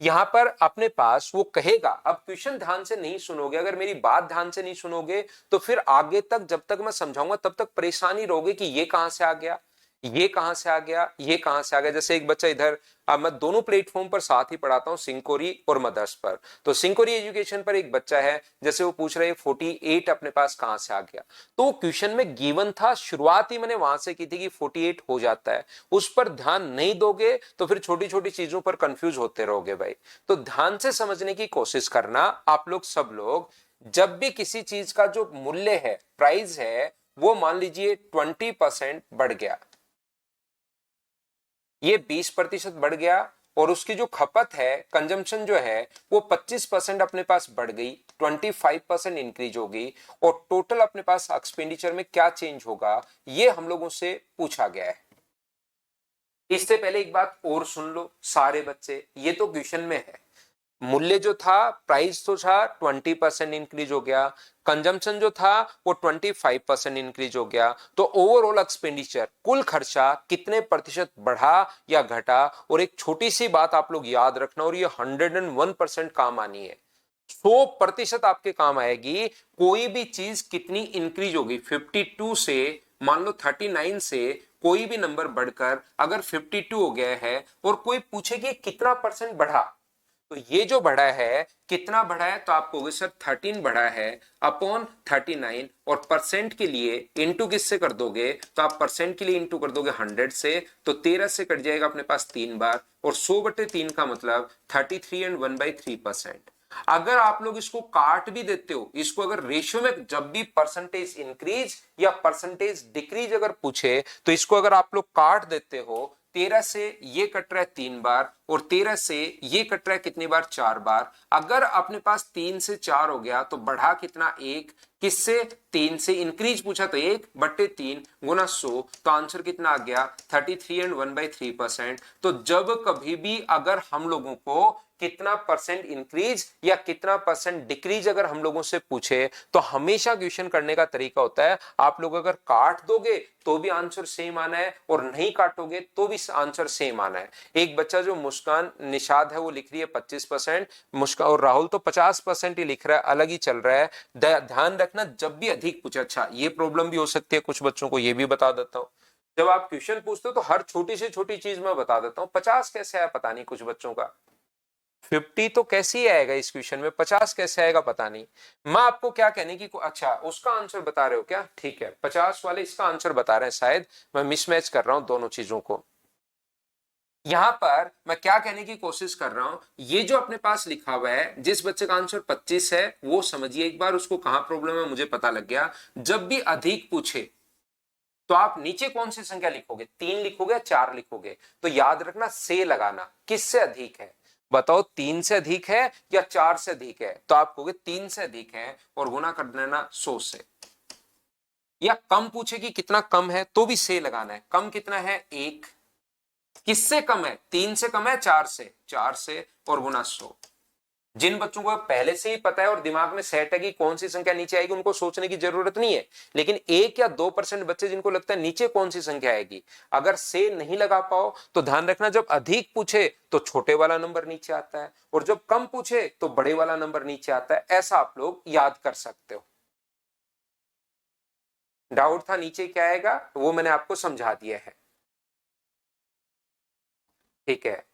S1: यहां पर अपने पास वो कहेगा, अब क्वेश्चन ध्यान से नहीं सुनोगे, अगर मेरी बात ध्यान से नहीं सुनोगे तो फिर आगे तक जब तक मैं समझाऊंगा तब तक परेशानी रहोगे कि ये कहां से आ गया, ये कहां से आ गया, ये कहां से आ गया। जैसे एक बच्चा इधर, अब मैं दोनों प्लेटफॉर्म पर साथ ही पढ़ाता हूं, सिंकोरी और मदर्स पर। तो सिंकोरी एजुकेशन पर एक बच्चा है, जैसे वो पूछ रहे 48 अपने पास कहां से आ गया, तो क्वेश्चन में गिवन था, शुरुआत ही मैंने वहां से की थी कि 48 हो जाता है। उस पर ध्यान नहीं दोगे तो फिर छोटी छोटी चीजों पर कंफ्यूज होते रहोगे भाई। तो ध्यान से समझने की कोशिश करना आप लोग सब लोग। जब भी किसी चीज का जो मूल्य है, प्राइस है, वो मान लीजिए 20% बढ़ गया, ये 20% बढ़ गया, और उसकी जो खपत है, कंजम्पशन जो है वो 25% अपने पास बढ़ गई, 25% इंक्रीज होगी, और टोटल अपने पास एक्सपेंडिचर में क्या चेंज होगा, ये हम लोगों से पूछा गया है। इससे पहले एक बात और सुन लो सारे बच्चे, ये तो क्वेश्चन में है, मूल्य जो था, प्राइस तो था 20% इंक्रीज हो गया, कंजम्पशन जो था वो 25% इंक्रीज हो गया, तो ओवरऑल एक्सपेंडिचर, कुल खर्चा कितने प्रतिशत बढ़ा या घटा। और एक छोटी सी बात आप लोग याद रखना, और ये 101% काम आनी है, 100% आपके काम आएगी। कोई भी चीज कितनी इंक्रीज होगी, 52 से मान लो 39 से कोई भी नंबर बढ़कर अगर 52 हो गया है, और कोई पूछे कि कितना परसेंट बढ़ा, तो ये जो बढ़ा है कितना बढ़ा है, तो आप कहोगे सर 13 बढ़ा है अपॉन 39, और परसेंट के लिए इंटू किससे कर दोगे, तो आप परसेंट के लिए इंटू कर दोगे 100 से, तो 13 से कट जाएगा अपने पास 3 बार, और 100/3 का मतलब 33 एंड 1/3%। अगर आप लोग इसको काट भी देते हो, इसको अगर रेशियो में जब भी परसेंटेज इंक्रीज या परसेंटेज डिक्रीज अगर पूछे, तो इसको अगर आप लोग काट देते हो, 13 से ये कट रहा है 3 बार, और 13 से ये कट रहा है कितनी बार, 4 बार। अगर अपने पास 3 से 4 हो गया तो बढ़ा कितना, 1, किससे, 3 से, इंक्रीज पूछा तो 1/3 गुना 100, तो आंसर कितना आ गया, 33 एंड 1/3%। तो जब कभी भी अगर हम लोगों को कितना परसेंट इंक्रीज या कितना परसेंट डिक्रीज अगर हम लोगों से पूछे, तो हमेशा क्वेश्चन करने का तरीका होता है, आप लोग अगर काट दोगे तो भी आंसर सेम आना है, और नहीं काटोगे तो भी आंसर सेम आना है। एक बच्चा जो मुस्कान निषाद है वो लिख रही है 25%, मुस्कान और राहुल तो 50% ही लिख रहा है, अलग ही चल रहा है। ध्यान रखना जब भी अधिक पूछे, अच्छा ये प्रॉब्लम भी हो सकती है कुछ बच्चों को, ये भी बता देता हूं, जब आप क्वेश्चन पूछते हो तो हर छोटी से छोटी चीज मैं बता देता हूं। 50 कैसे आया पता नहीं कुछ बच्चों का, 50 तो कैसे ही आएगा इस क्वेश्चन में, 50 कैसे आएगा पता नहीं। मैं आपको क्या कहने की, अच्छा उसका आंसर बता रहे हो क्या, ठीक है, 50 वाले इसका आंसर बता रहे हैं, शायद मैं मिसमैच कर रहा हूं दोनों चीजों को। यहां पर मैं क्या कहने की कोशिश कर रहा हूं, ये जो अपने पास लिखा हुआ है, जिस बच्चे का आंसर 25 है वो समझिए एक बार, उसको कहां प्रॉब्लम है मुझे पता लग गया। जब भी अधिक पूछे तो आप नीचे कौन सी संख्या लिखोगे, 3 लिखोगे, 4 लिखोगे, तो याद रखना से लगाना, किससे अधिक है बताओ, 3 से अधिक है या 4 से अधिक है, तो आप कहोगे 3 से अधिक है, और गुना कर देना 100 से। या कम पूछे कि कितना कम है, तो भी से लगाना है, कम कितना है 1, किससे कम है, 3 से कम है 4 से, 4 से, और गुना 100। जिन बच्चों को पहले से ही पता है और दिमाग में सेट है कि कौन सी संख्या नीचे आएगी, उनको सोचने की जरूरत नहीं है। लेकिन 1 या 2% बच्चे जिनको लगता है नीचे कौन सी संख्या आएगी, अगर से नहीं लगा पाओ तो ध्यान रखना, जब अधिक पूछे तो छोटे वाला नंबर नीचे आता है, और जब कम पूछे तो बड़े वाला नंबर नीचे आता है, ऐसा आप लोग याद कर सकते हो। डाउट था नीचे क्या आएगा, वो मैंने आपको समझा दिया है, ठीक है।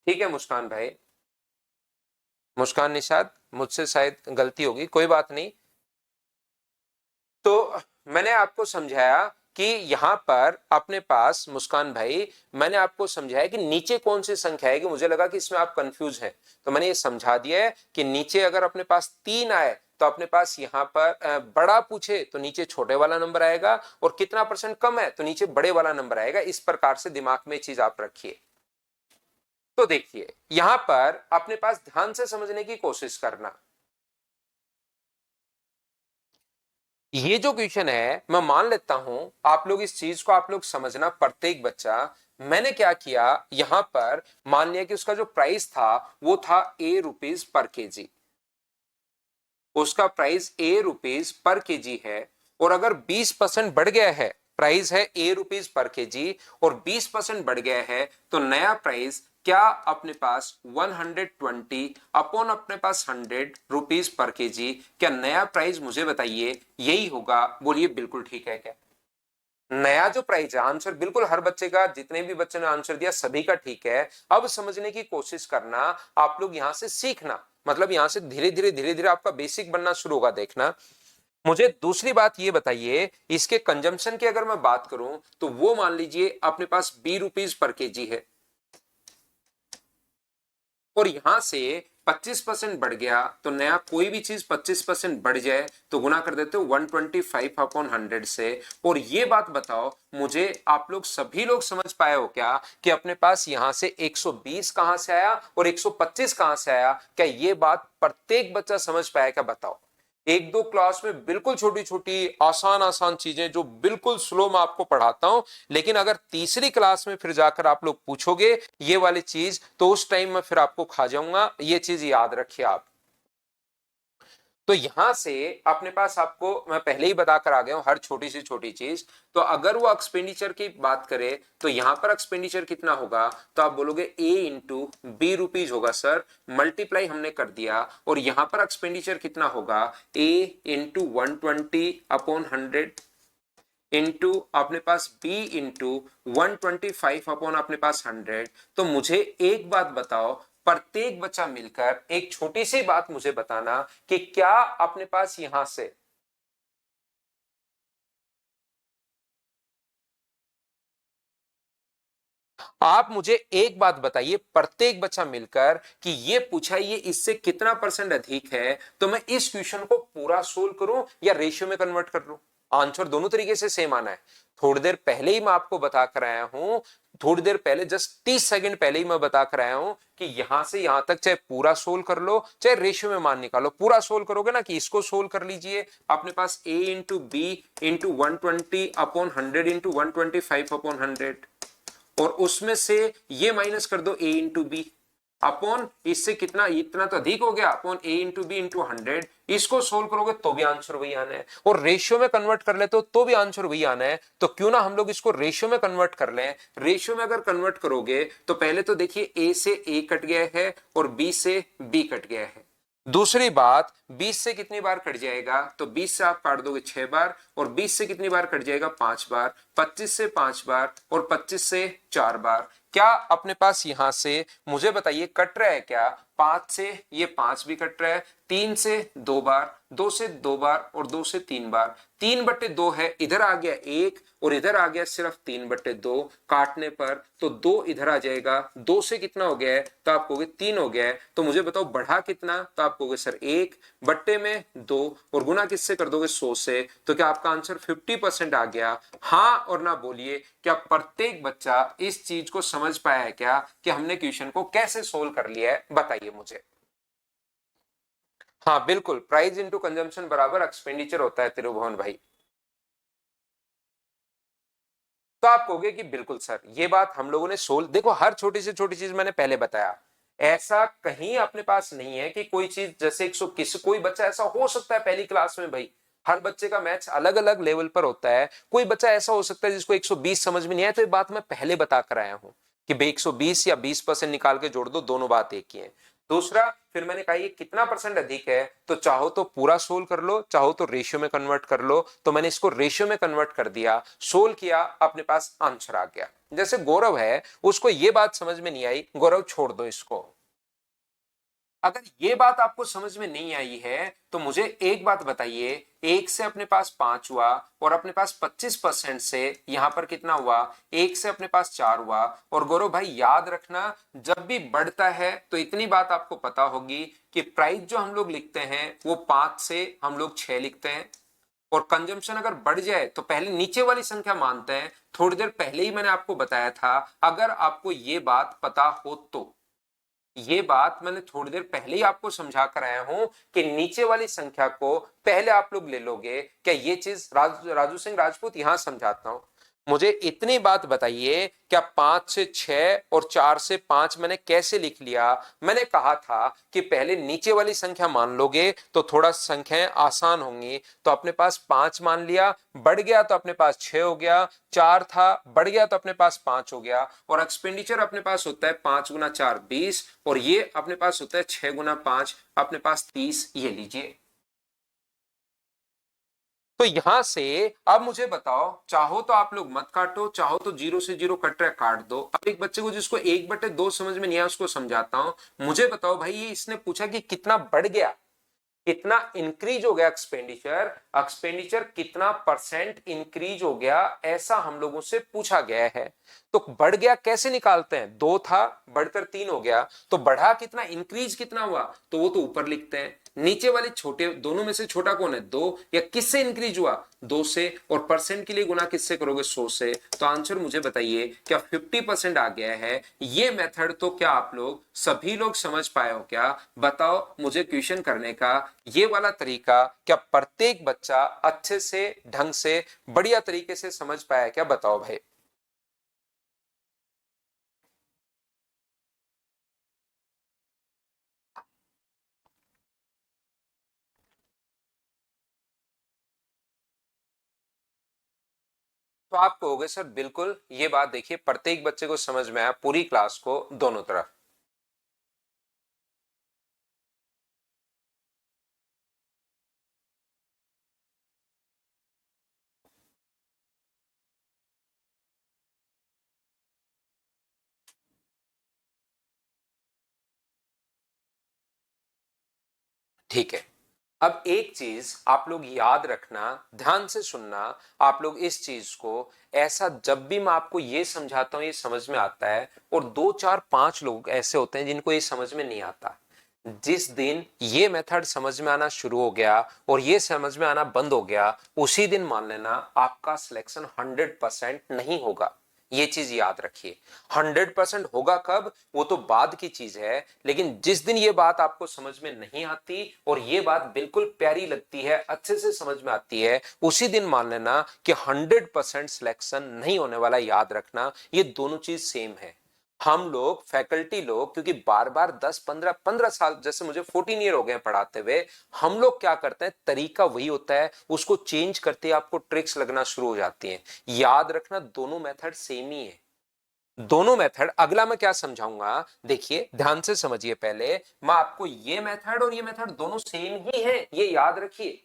S1: ठीक है मुस्कान भाई, मुस्कान निषाद, मुझसे शायद गलती होगी, कोई बात नहीं। तो मैंने आपको समझाया कि यहां पर अपने पास, मुस्कान भाई मैंने आपको समझाया कि नीचे कौन सी संख्या आएगी, मुझे लगा कि इसमें आप कंफ्यूज हैं, तो मैंने ये समझा दिया है कि नीचे अगर अपने पास 3 आए तो अपने पास यहां पर बड़ा पूछे तो नीचे छोटे वाला नंबर आएगा, और कितना परसेंट कम है तो नीचे बड़े वाला नंबर आएगा। इस प्रकार से दिमाग में चीज आप रखिए। तो देखिए यहां पर अपने पास ध्यान से समझने की कोशिश करना, ये जो क्वेश्चन है मैं मान लेता हूं आप लोग इस चीज को आप लोग समझना, प्रत्येक बच्चा। मैंने क्या किया यहां पर, मान लिया कि उसका जो प्राइस था वो था ₹A पर केजी, उसका प्राइस ₹A पर केजी है। और अगर 20% बढ़ गया है, प्राइस है ₹A पर केजी और 20% बढ़ गया है, तो नया प्राइस क्या अपने पास 120 अपॉन अपने पास ₹100 पर केजी, क्या नया प्राइस मुझे बताइए यही होगा? बोलिए बिल्कुल ठीक है क्या? नया जो प्राइस है, आंसर बिल्कुल हर बच्चे का, जितने भी बच्चे ने आंसर दिया सभी का ठीक है। अब समझने की कोशिश करना, आप लोग यहां से सीखना, मतलब यहां से धीरे धीरे आपका बेसिक बनना शुरू होगा। देखना, मुझे दूसरी बात ये बताइए, इसके कंजम्पशन की अगर मैं बात करूं तो वो मान लीजिए अपने पास ₹20 पर केजी है और यहां से 25% बढ़ गया, तो नया कोई भी चीज 25% बढ़ जाए तो गुना कर देते हो 125 अपॉन 100 से। और ये बात बताओ मुझे, आप लोग सभी लोग समझ पाए हो क्या कि अपने पास यहां से 120 कहां से आया और 125 कहां से आया? क्या ये बात प्रत्येक बच्चा समझ पाया क्या? बताओ। एक दो क्लास में बिल्कुल छोटी छोटी आसान आसान चीजें जो बिल्कुल स्लो मैं आपको पढ़ाता हूं, लेकिन अगर तीसरी क्लास में फिर जाकर आप लोग पूछोगे ये वाली चीज तो उस टाइम में फिर आपको खा जाऊंगा, ये चीज याद रखिए आप। तो यहां से अपने पास, आपको मैं पहले ही बताकर आ गया हूं हर छोटी सी छोटी चीज। तो अगर वो एक्सपेंडिचर की बात करें तो यहां पर एक्सपेंडिचर कितना होगा, तो आप बोलोगे A × B होगा सर, मल्टीप्लाई हमने कर दिया। और यहां पर एक्सपेंडिचर कितना होगा, A × 120 अपॉन 100 इंटू अपने पास B × 125 अपॉन अपने पास 100। तो मुझे एक बात बताओ, प्रत्येक बच्चा मिलकर एक छोटी सी बात मुझे बताना कि क्या अपने पास यहां से आप मुझे एक बात बताइए, प्रत्येक बच्चा मिलकर कि ये पूछा ये इससे कितना परसेंट अधिक है, तो मैं इस क्वेश्चन को पूरा सोल्व करूं या रेशियो में कन्वर्ट कर लूं? आंसर दोनों तरीके से सेम आना है। थोड़ी देर पहले ही मैं आपको बता कर आया हूं, थोड़ी देर पहले जस्ट 30 सेकंड पहले ही मैं बता कर आया हूं कि यहां से यहां तक चाहे पूरा सोल्व कर लो चाहे रेशियो में मान निकालो, पूरा सोल्व करोगे ना कि इसको सोल्व कर लीजिए अपने पास A × B × 120 अपॉन 100 × 125 अपॉन 100, और उसमें से ये माइनस कर दो A × B अपॉन, इससे कितना, इतना तो अधिक हो गया, अपॉन A × B × 100। इसको सोल्व करोगे तो भी आंसर वही आना है, और रेशियो में कन्वर्ट कर लेते हो तो भी आंसर वही आना है। तो क्यों ना हम लोग इसको रेशियो में कन्वर्ट कर लें। रेशियो में अगर कन्वर्ट करोगे तो पहले तो देखिए A से A कट गया है और B से B कट गया है। दूसरी बात, 20 से कितनी बार कट जाएगा, तो 20 से आप काट दोगे 6 बार, और 20 से कितनी बार कट जाएगा 5 बार, 25 से 5 बार और 25 से 4 बार। क्या अपने पास यहां से मुझे बताइए कट रहा है क्या? 5 से ये 5 भी कट रहा है, 3 से 2 बार, 2 से 2 बार और 2 से 3 बार। 3/2 है, इधर आ गया 1 और इधर आ गया सिर्फ 3/2 काटने पर, तो 2 इधर आ जाएगा। 2 से कितना हो गया है, तो आप कहोगे 3 हो गया है। तो मुझे बताओ बढ़ा कितना, तो आप कहोगे सर 1 बट्टे में 2, और गुना किससे कर दोगे 100 से। तो क्या आपका आंसर 50% आ गया? हाँ और ना बोलिए, क्या प्रत्येक बच्चा इस चीज को समझ पाया है क्या कि हमने क्वेश्चन को कैसे सोल्व कर लिया है? बताइए मुझे। हाँ बिल्कुल, प्राइस इंटू कंजम्पशन बराबर एक्सपेंडिचर होता है त्रिभुवन भाई। तो आप कहोगे कि बिल्कुल सर ये बात हम लोगों ने सोल्व, देखो हर छोटी से छोटी चीज मैंने पहले बताया, ऐसा कहीं अपने पास नहीं है कि कोई चीज जैसे 100 किसी, कोई बच्चा ऐसा हो सकता है पहली क्लास में भाई, हर बच्चे का मैथ्स अलग अलग लेवल पर होता है। कोई बच्चा ऐसा हो सकता है जिसको 120 समझ में नहीं आया, तो ये बात मैं पहले बता कर आया हूं कि भाई 120 या 20% निकाल के जोड़ दो, दोनों बात एक ही है। दूसरा, फिर मैंने कहा ये कितना परसेंट अधिक है, तो चाहो तो पूरा सोल्व कर लो, चाहो तो रेशियो में कन्वर्ट कर लो। तो मैंने इसको रेशियो में कन्वर्ट कर दिया, सोल्व किया, अपने पास आंसर आ गया। जैसे गौरव है, उसको ये बात समझ में नहीं आई, गौरव छोड़ दो इसको। अगर ये बात आपको समझ में नहीं आई है तो मुझे एक बात बताइए, एक से अपने पास 5 हुआ और अपने पास 25% से यहां पर कितना हुआ, एक से अपने पास 4 हुआ। और गौरव भाई याद रखना, जब भी बढ़ता है तो इतनी बात आपको पता होगी कि प्राइस जो हम लोग लिखते हैं वो 5 से हम लोग 6 लिखते हैं, और कंजम्पशन अगर बढ़ जाए तो पहले नीचे वाली संख्या मानते हैं। थोड़ी देर पहले ही मैंने आपको बताया था, अगर आपको ये बात पता हो तो। ये बात मैंने थोड़ी देर पहले ही आपको समझा कर आया हूं कि नीचे वाली संख्या को पहले आप लोग ले लोगे। क्या ये चीज राजू सिंह राजपूत यहां समझाता हूं। मुझे इतनी बात बताइए, क्या 5 से 6 और 4 से 5 मैंने कैसे लिख लिया। मैंने कहा था कि पहले नीचे वाली संख्या मान लोगे तो थोड़ा संख्याएं आसान होंगी। तो अपने पास 5 मान लिया, बढ़ गया तो अपने पास 6 हो गया, 4 था बढ़ गया तो अपने पास 5 हो गया। और एक्सपेंडिचर अपने पास होता है 5 गुना 4 20, और ये अपने पास होता है 6 गुना 5 अपने पास 30। ये लीजिए। तो यहां से अब मुझे बताओ, चाहो तो आप लोग मत काटो, चाहो तो 0 से 0 कट रहा है काट दो। अब एक बच्चे को जिसको 1/2 समझ में नहीं आया उसको समझाता हूं। मुझे बताओ भाई, ये इसने पूछा कि कितना बढ़ गया, कितना इंक्रीज हो गया एक्सपेंडिचर, एक्सपेंडिचर कितना परसेंट इंक्रीज हो गया, ऐसा हम लोगों से पूछा गया है। तो बढ़ गया कैसे निकालते हैं, 2 था बढ़कर 3 हो गया, तो बढ़ा कितना, इंक्रीज कितना हुआ, तो वो तो ऊपर लिखते हैं। नीचे वाले छोटे दोनों में से छोटा कौन है, 2, या किससे इंक्रीज हुआ, 2 से, और परसेंट के लिए गुना किससे करोगे, 100 से। तो आंसर मुझे बताइए, क्या 50% आ गया है। ये मेथड तो क्या आप लोग सभी लोग समझ पाए हो क्या, बताओ मुझे क्वेश्चन करने का ये वाला तरीका क्या प्रत्येक बच्चा अच्छे से ढंग से बढ़िया तरीके से समझ पाया क्या, बताओ भाई। तो आप कहोगे सर बिल्कुल, ये बात देखिए प्रत्येक बच्चे को समझ में आया, पूरी क्लास को, दोनों तरफ। ठीक है। अब एक चीज आप लोग याद रखना, ध्यान से सुनना, आप लोग इस चीज को, ऐसा जब भी मैं आपको ये समझाता हूं ये समझ में आता है, और 2 4 5 लोग ऐसे होते हैं जिनको ये समझ में नहीं आता। जिस दिन ये मेथड समझ में आना शुरू हो गया और ये समझ में आना बंद हो गया, उसी दिन मान लेना आपका सिलेक्शन 100% नहीं होगा। ये चीज याद रखिए। 100% होगा कब, वो तो बाद की चीज है, लेकिन जिस दिन ये बात आपको समझ में नहीं आती और ये बात बिल्कुल प्यारी लगती है, अच्छे से समझ में आती है, उसी दिन मान लेना कि 100% सिलेक्शन नहीं होने वाला। याद रखना ये दोनों चीज सेम है। हम लोग फैकल्टी लोग, क्योंकि बार बार 10 15 15 साल, जैसे मुझे 14 ईयर हो गए पढ़ाते हुए, हम लोग क्या करते हैं, तरीका वही होता है, उसको चेंज करते ही आपको ट्रिक्स लगना शुरू हो जाती हैं। याद रखना दोनों मेथड सेम ही है। दोनों मेथड, अगला मैं क्या समझाऊंगा, देखिए ध्यान से समझिए। पहले मैं आपको ये मेथड और ये मेथड दोनों सेम ही है, ये याद रखिए।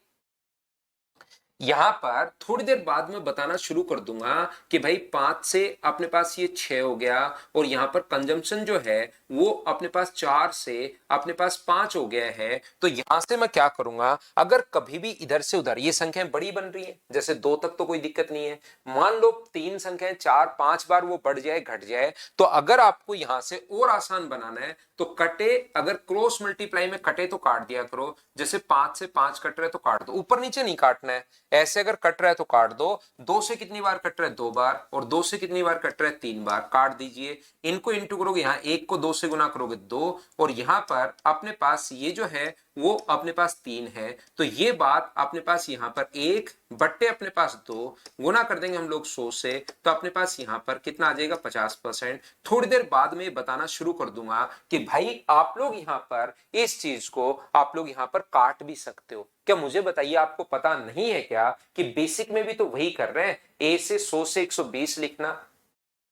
S1: यहां पर थोड़ी देर बाद में बताना शुरू कर दूंगा कि भाई 5 से अपने पास ये 6 हो गया, और यहां पर कंजम्पशन जो है वो अपने पास 4 से अपने पास 5 हो गया है। तो यहां से मैं क्या करूंगा, अगर कभी भी इधर से उधर ये संख्याएं बड़ी बन रही है, जैसे 2 तक तो कोई दिक्कत नहीं है, मान लो 3 संख्याएं 4 5 बार वो बढ़ जाए घट जाए, तो अगर आपको यहां से और आसान बनाना है तो कटे, अगर क्रॉस मल्टीप्लाई में कटे तो काट दिया करो। जैसे 5 से 5 कट रहे तो काट दो, ऊपर नीचे नहीं काटना है। ऐसे अगर कट रहा है तो काट दो। 2 से कितनी बार कट रहा है, 2 बार, और 2 से कितनी बार कट रहा है, 3 बार, काट दीजिए। इनको इंटू करोगे, यहाँ 1 को 2 से गुना करोगे 2, और यहां पर अपने पास ये जो है वो अपने पास 3 है। तो ये बात अपने पास यहाँ पर 1 बट्टे अपने पास 2 गुना कर देंगे हम लोग 100 से, तो अपने पास यहाँ पर कितना आ जाएगा, 50%। थोड़ी देर बाद में बताना शुरू कर दूंगा कि भाई आप लोग यहाँ पर इस चीज को आप लोग यहाँ पर काट भी सकते हो क्या। मुझे बताइए, आपको पता नहीं है क्या कि बेसिक में भी तो वही कर रहे हैं, ए से 100 से 120 लिखना।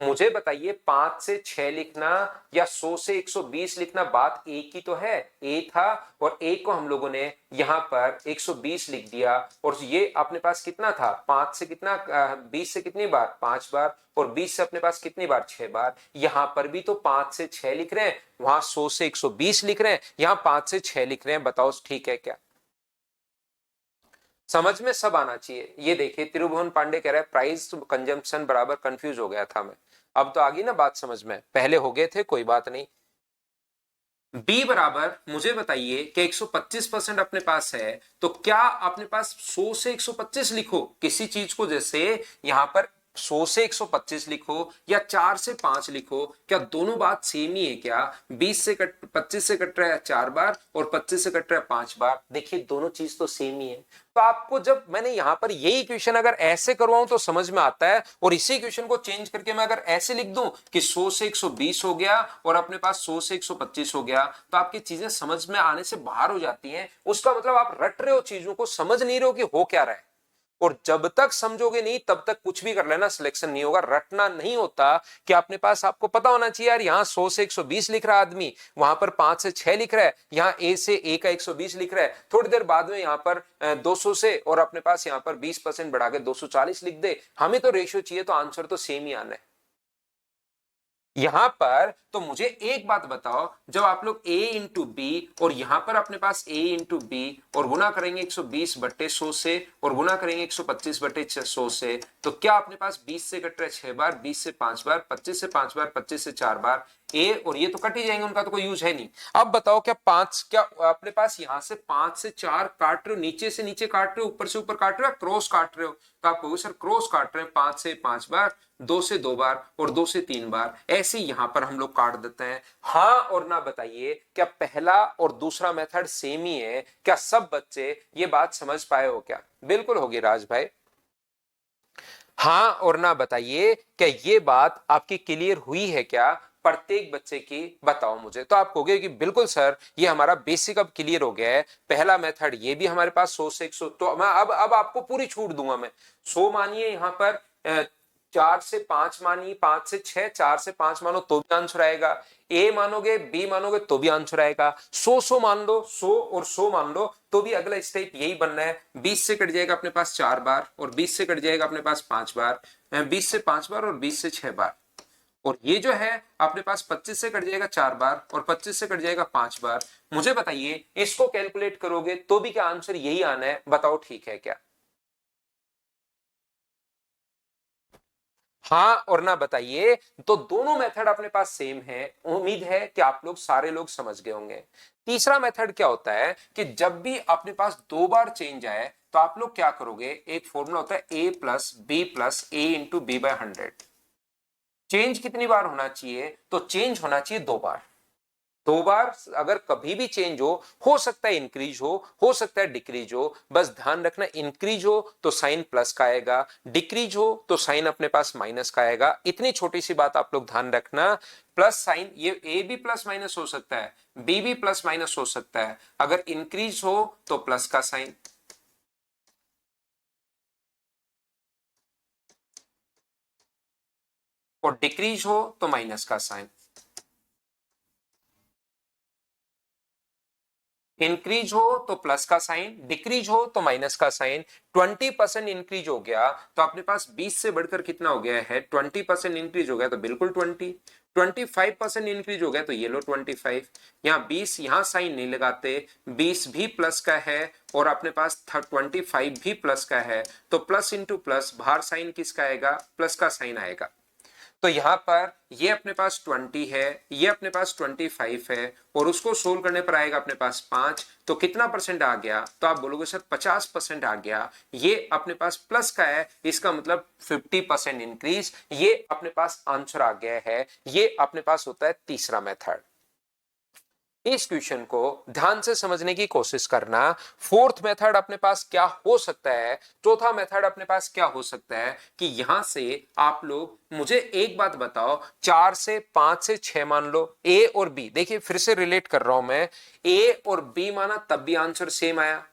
S1: मुझे बताइए 5 से 6 लिखना या 100 से 120 लिखना, बात एक ही तो है। ए था और ए को हम लोगों ने यहां पर 120 लिख दिया, और ये अपने पास कितना था, 5 से कितना, 20 से कितनी बार, 5 बार, और 20 से अपने पास कितनी बार, 6 बार। यहां पर भी तो 5 से 6 लिख रहे हैं, वहां 100 से 120 लिख रहे हैं, यहां 5 से 6 लिख रहे हैं। बताओ ठीक है क्या, समझ में सब आना चाहिए। ये देखिए त्रिभुवन पांडे कह रहा है प्राइस कंजम्पशन बराबर, कंफ्यूज हो गया था मैं। अब तो आ गई ना बात समझ में, पहले हो गए थे, कोई बात नहीं। बी बराबर, मुझे बताइए कि 125% अपने पास है, तो क्या अपने पास 100 से 125 लिखो किसी चीज को, जैसे यहां पर 100 से 125 लिखो या 4 से 5 लिखो, क्या दोनों बात सेम ही है क्या? 25 से कट रहा है 4 बार और 25 से कट रहा है 5 बार। देखिए दोनों चीज तो सेम ही है। तो आपको जब मैंने यहां पर यही इक्वेशन अगर ऐसे करवाऊं तो समझ में आता है, और इसी इक्वेशन को चेंज करके मैं अगर ऐसे लिख दूं कि 100 से 120 हो गया और अपने पास 100 से 125 हो गया, तो आपकी चीजें समझ में आने से बाहर हो जाती हैं। उसका मतलब आप रट रहे हो, चीजों को समझ नहीं रहे हो कि हो क्या रहा है। और जब तक समझोगे नहीं तब तक कुछ भी कर लेना सिलेक्शन नहीं होगा। रटना नहीं होता कि अपने पास, आपको पता होना चाहिए यार यहां 100 से 120 लिख रहा है आदमी, वहां पर 5 से 6 लिख रहा है, यहां ए से ए का 120 लिख रहा है, थोड़ी देर बाद में यहां पर 200 से और अपने पास यहां पर 20% बढ़ा के 240 लिख दे। हमें तो रेशियो चाहिए, तो आंसर तो सेम ही आना है यहां पर। तो मुझे एक बात बताओ, जब आप लोग a इंटू बी और यहां पर अपने पास a इंटू बी और गुना करेंगे 120 बट्टे 100 से और गुना करेंगे 125 बट्टे 100 से, तो क्या अपने पास 20 से कट रहा है 6 बार, 20 से 5 बार, 25 से 5 बार, 25 से 4 बार, ए और ये तो कट ही जाएंगे, उनका तो कोई यूज है नहीं। अब बताओ क्या क्या अपने पास यहां से 5 से 4 काट रहे हो, नीचे से नीचे काट रहे हो, ऊपर से ऊपर काट रहे हो, क्रॉस काट रहे हो? तो आप कहोगे सर क्रॉस काट रहे हैं 5 से 5 बार, 2 से 2 बार और 2 से 3 बार, ऐसे यहां पर हम लोग काट देते हैं। हाँ और ना बताइए, क्या पहला और दूसरा मेथड सेम ही है? क्या सब बच्चे ये बात समझ पाए हो क्या? बिल्कुल होगी राज भाई। हाँ और ना बताइए, क्या ये बात आपकी क्लियर हुई है क्या? प्रत्येक बच्चे की बताओ मुझे। तो आप कहोगे कि बिल्कुल सर ये हमारा बेसिक अब क्लियर हो गया है, पहला मेथड ये भी हमारे पास 100 से 100, तो मैं अब आपको पूरी छूट दूंगा मैं। 100 मानिए, यहां पर 4 से 5 मानिए, 5 से 6, 4 से 5 मानो तो भी आंसर आएगा, ए मानोगे बी मानोगे तो भी आंसर आएगा, 100 मान लो, 100 और 100 मान लो तो भी अगला स्टेप यही बनना है। 20 से कट जाएगा अपने पास 4 बार और 20 से कट जाएगा अपने पास 5 बार, 20 से 5 बार और 20 से 6 बार, और ये जो है अपने पास 25 से कट जाएगा 4 बार और 25 से कट जाएगा 5 बार। मुझे बताइए इसको कैलकुलेट करोगे तो भी क्या आंसर यही आना है? बताओ ठीक है क्या? हाँ और ना बताइए। तो दोनों मेथड अपने पास सेम है, उम्मीद है कि आप लोग सारे लोग समझ गए होंगे। तीसरा मेथड क्या होता है कि जब भी अपने पास दो बार चेंज आए तो आप लोग क्या करोगे, एक फॉर्मूला होता है a plus B plus A into B by 100। Change कितनी बार होना चाहिए? तो चेंज होना चाहिए दो बार। दो बार अगर कभी भी चेंज हो सकता है इंक्रीज हो सकता है डिक्रीज हो, बस ध्यान रखना इंक्रीज हो तो साइन प्लस का आएगा, डिक्रीज हो तो साइन अपने पास माइनस का आएगा। इतनी छोटी सी बात आप लोग ध्यान रखना। प्लस साइन, ये ए भी प्लस माइनस हो सकता है, बी भी प्लस माइनस हो सकता है, अगर इंक्रीज हो तो प्लस का साइन और डिक्रीज हो तो माइनस का साइन। इंक्रीज हो तो प्लस का साइन, डिक्रीज हो तो माइनस का साइन। 20% इंक्रीज हो गया तो अपने पास 20 से बढ़कर कितना हो गया है? 20% इंक्रीज हो गया तो बिल्कुल 20। 25% इंक्रीज हो गया तो ये लो 25। यहाँ 20, यहाँ साइन नहीं लगाते, 20 भी प्लस का है और अपने पास 25 भी प्लस का है, तो प्लस इंटू प्लस बाहर साइन किसका आएगा? प्लस का साइन आएगा। तो यहां पर ये अपने पास 20 है, ये अपने पास 25 है और उसको सोल्व करने पर आएगा अपने पास 5, तो कितना परसेंट आ गया? तो आप बोलोगे सर 50% आ गया। ये अपने पास प्लस का है, इसका मतलब 50% इंक्रीज, ये अपने पास आंसर आ गया है। ये अपने पास होता है तीसरा मेथड। इस क्वेश्चन को ध्यान से समझने की कोशिश करना। फोर्थ मेथड अपने पास क्या हो सकता है, चौथा मेथड अपने पास क्या हो सकता है कि यहां से आप लोग मुझे एक बात बताओ, 4 से 5 से 6 मान लो, ए और बी, देखिए फिर से रिलेट कर रहा हूं मैं, ए और बी माना तब भी आंसर सेम आया,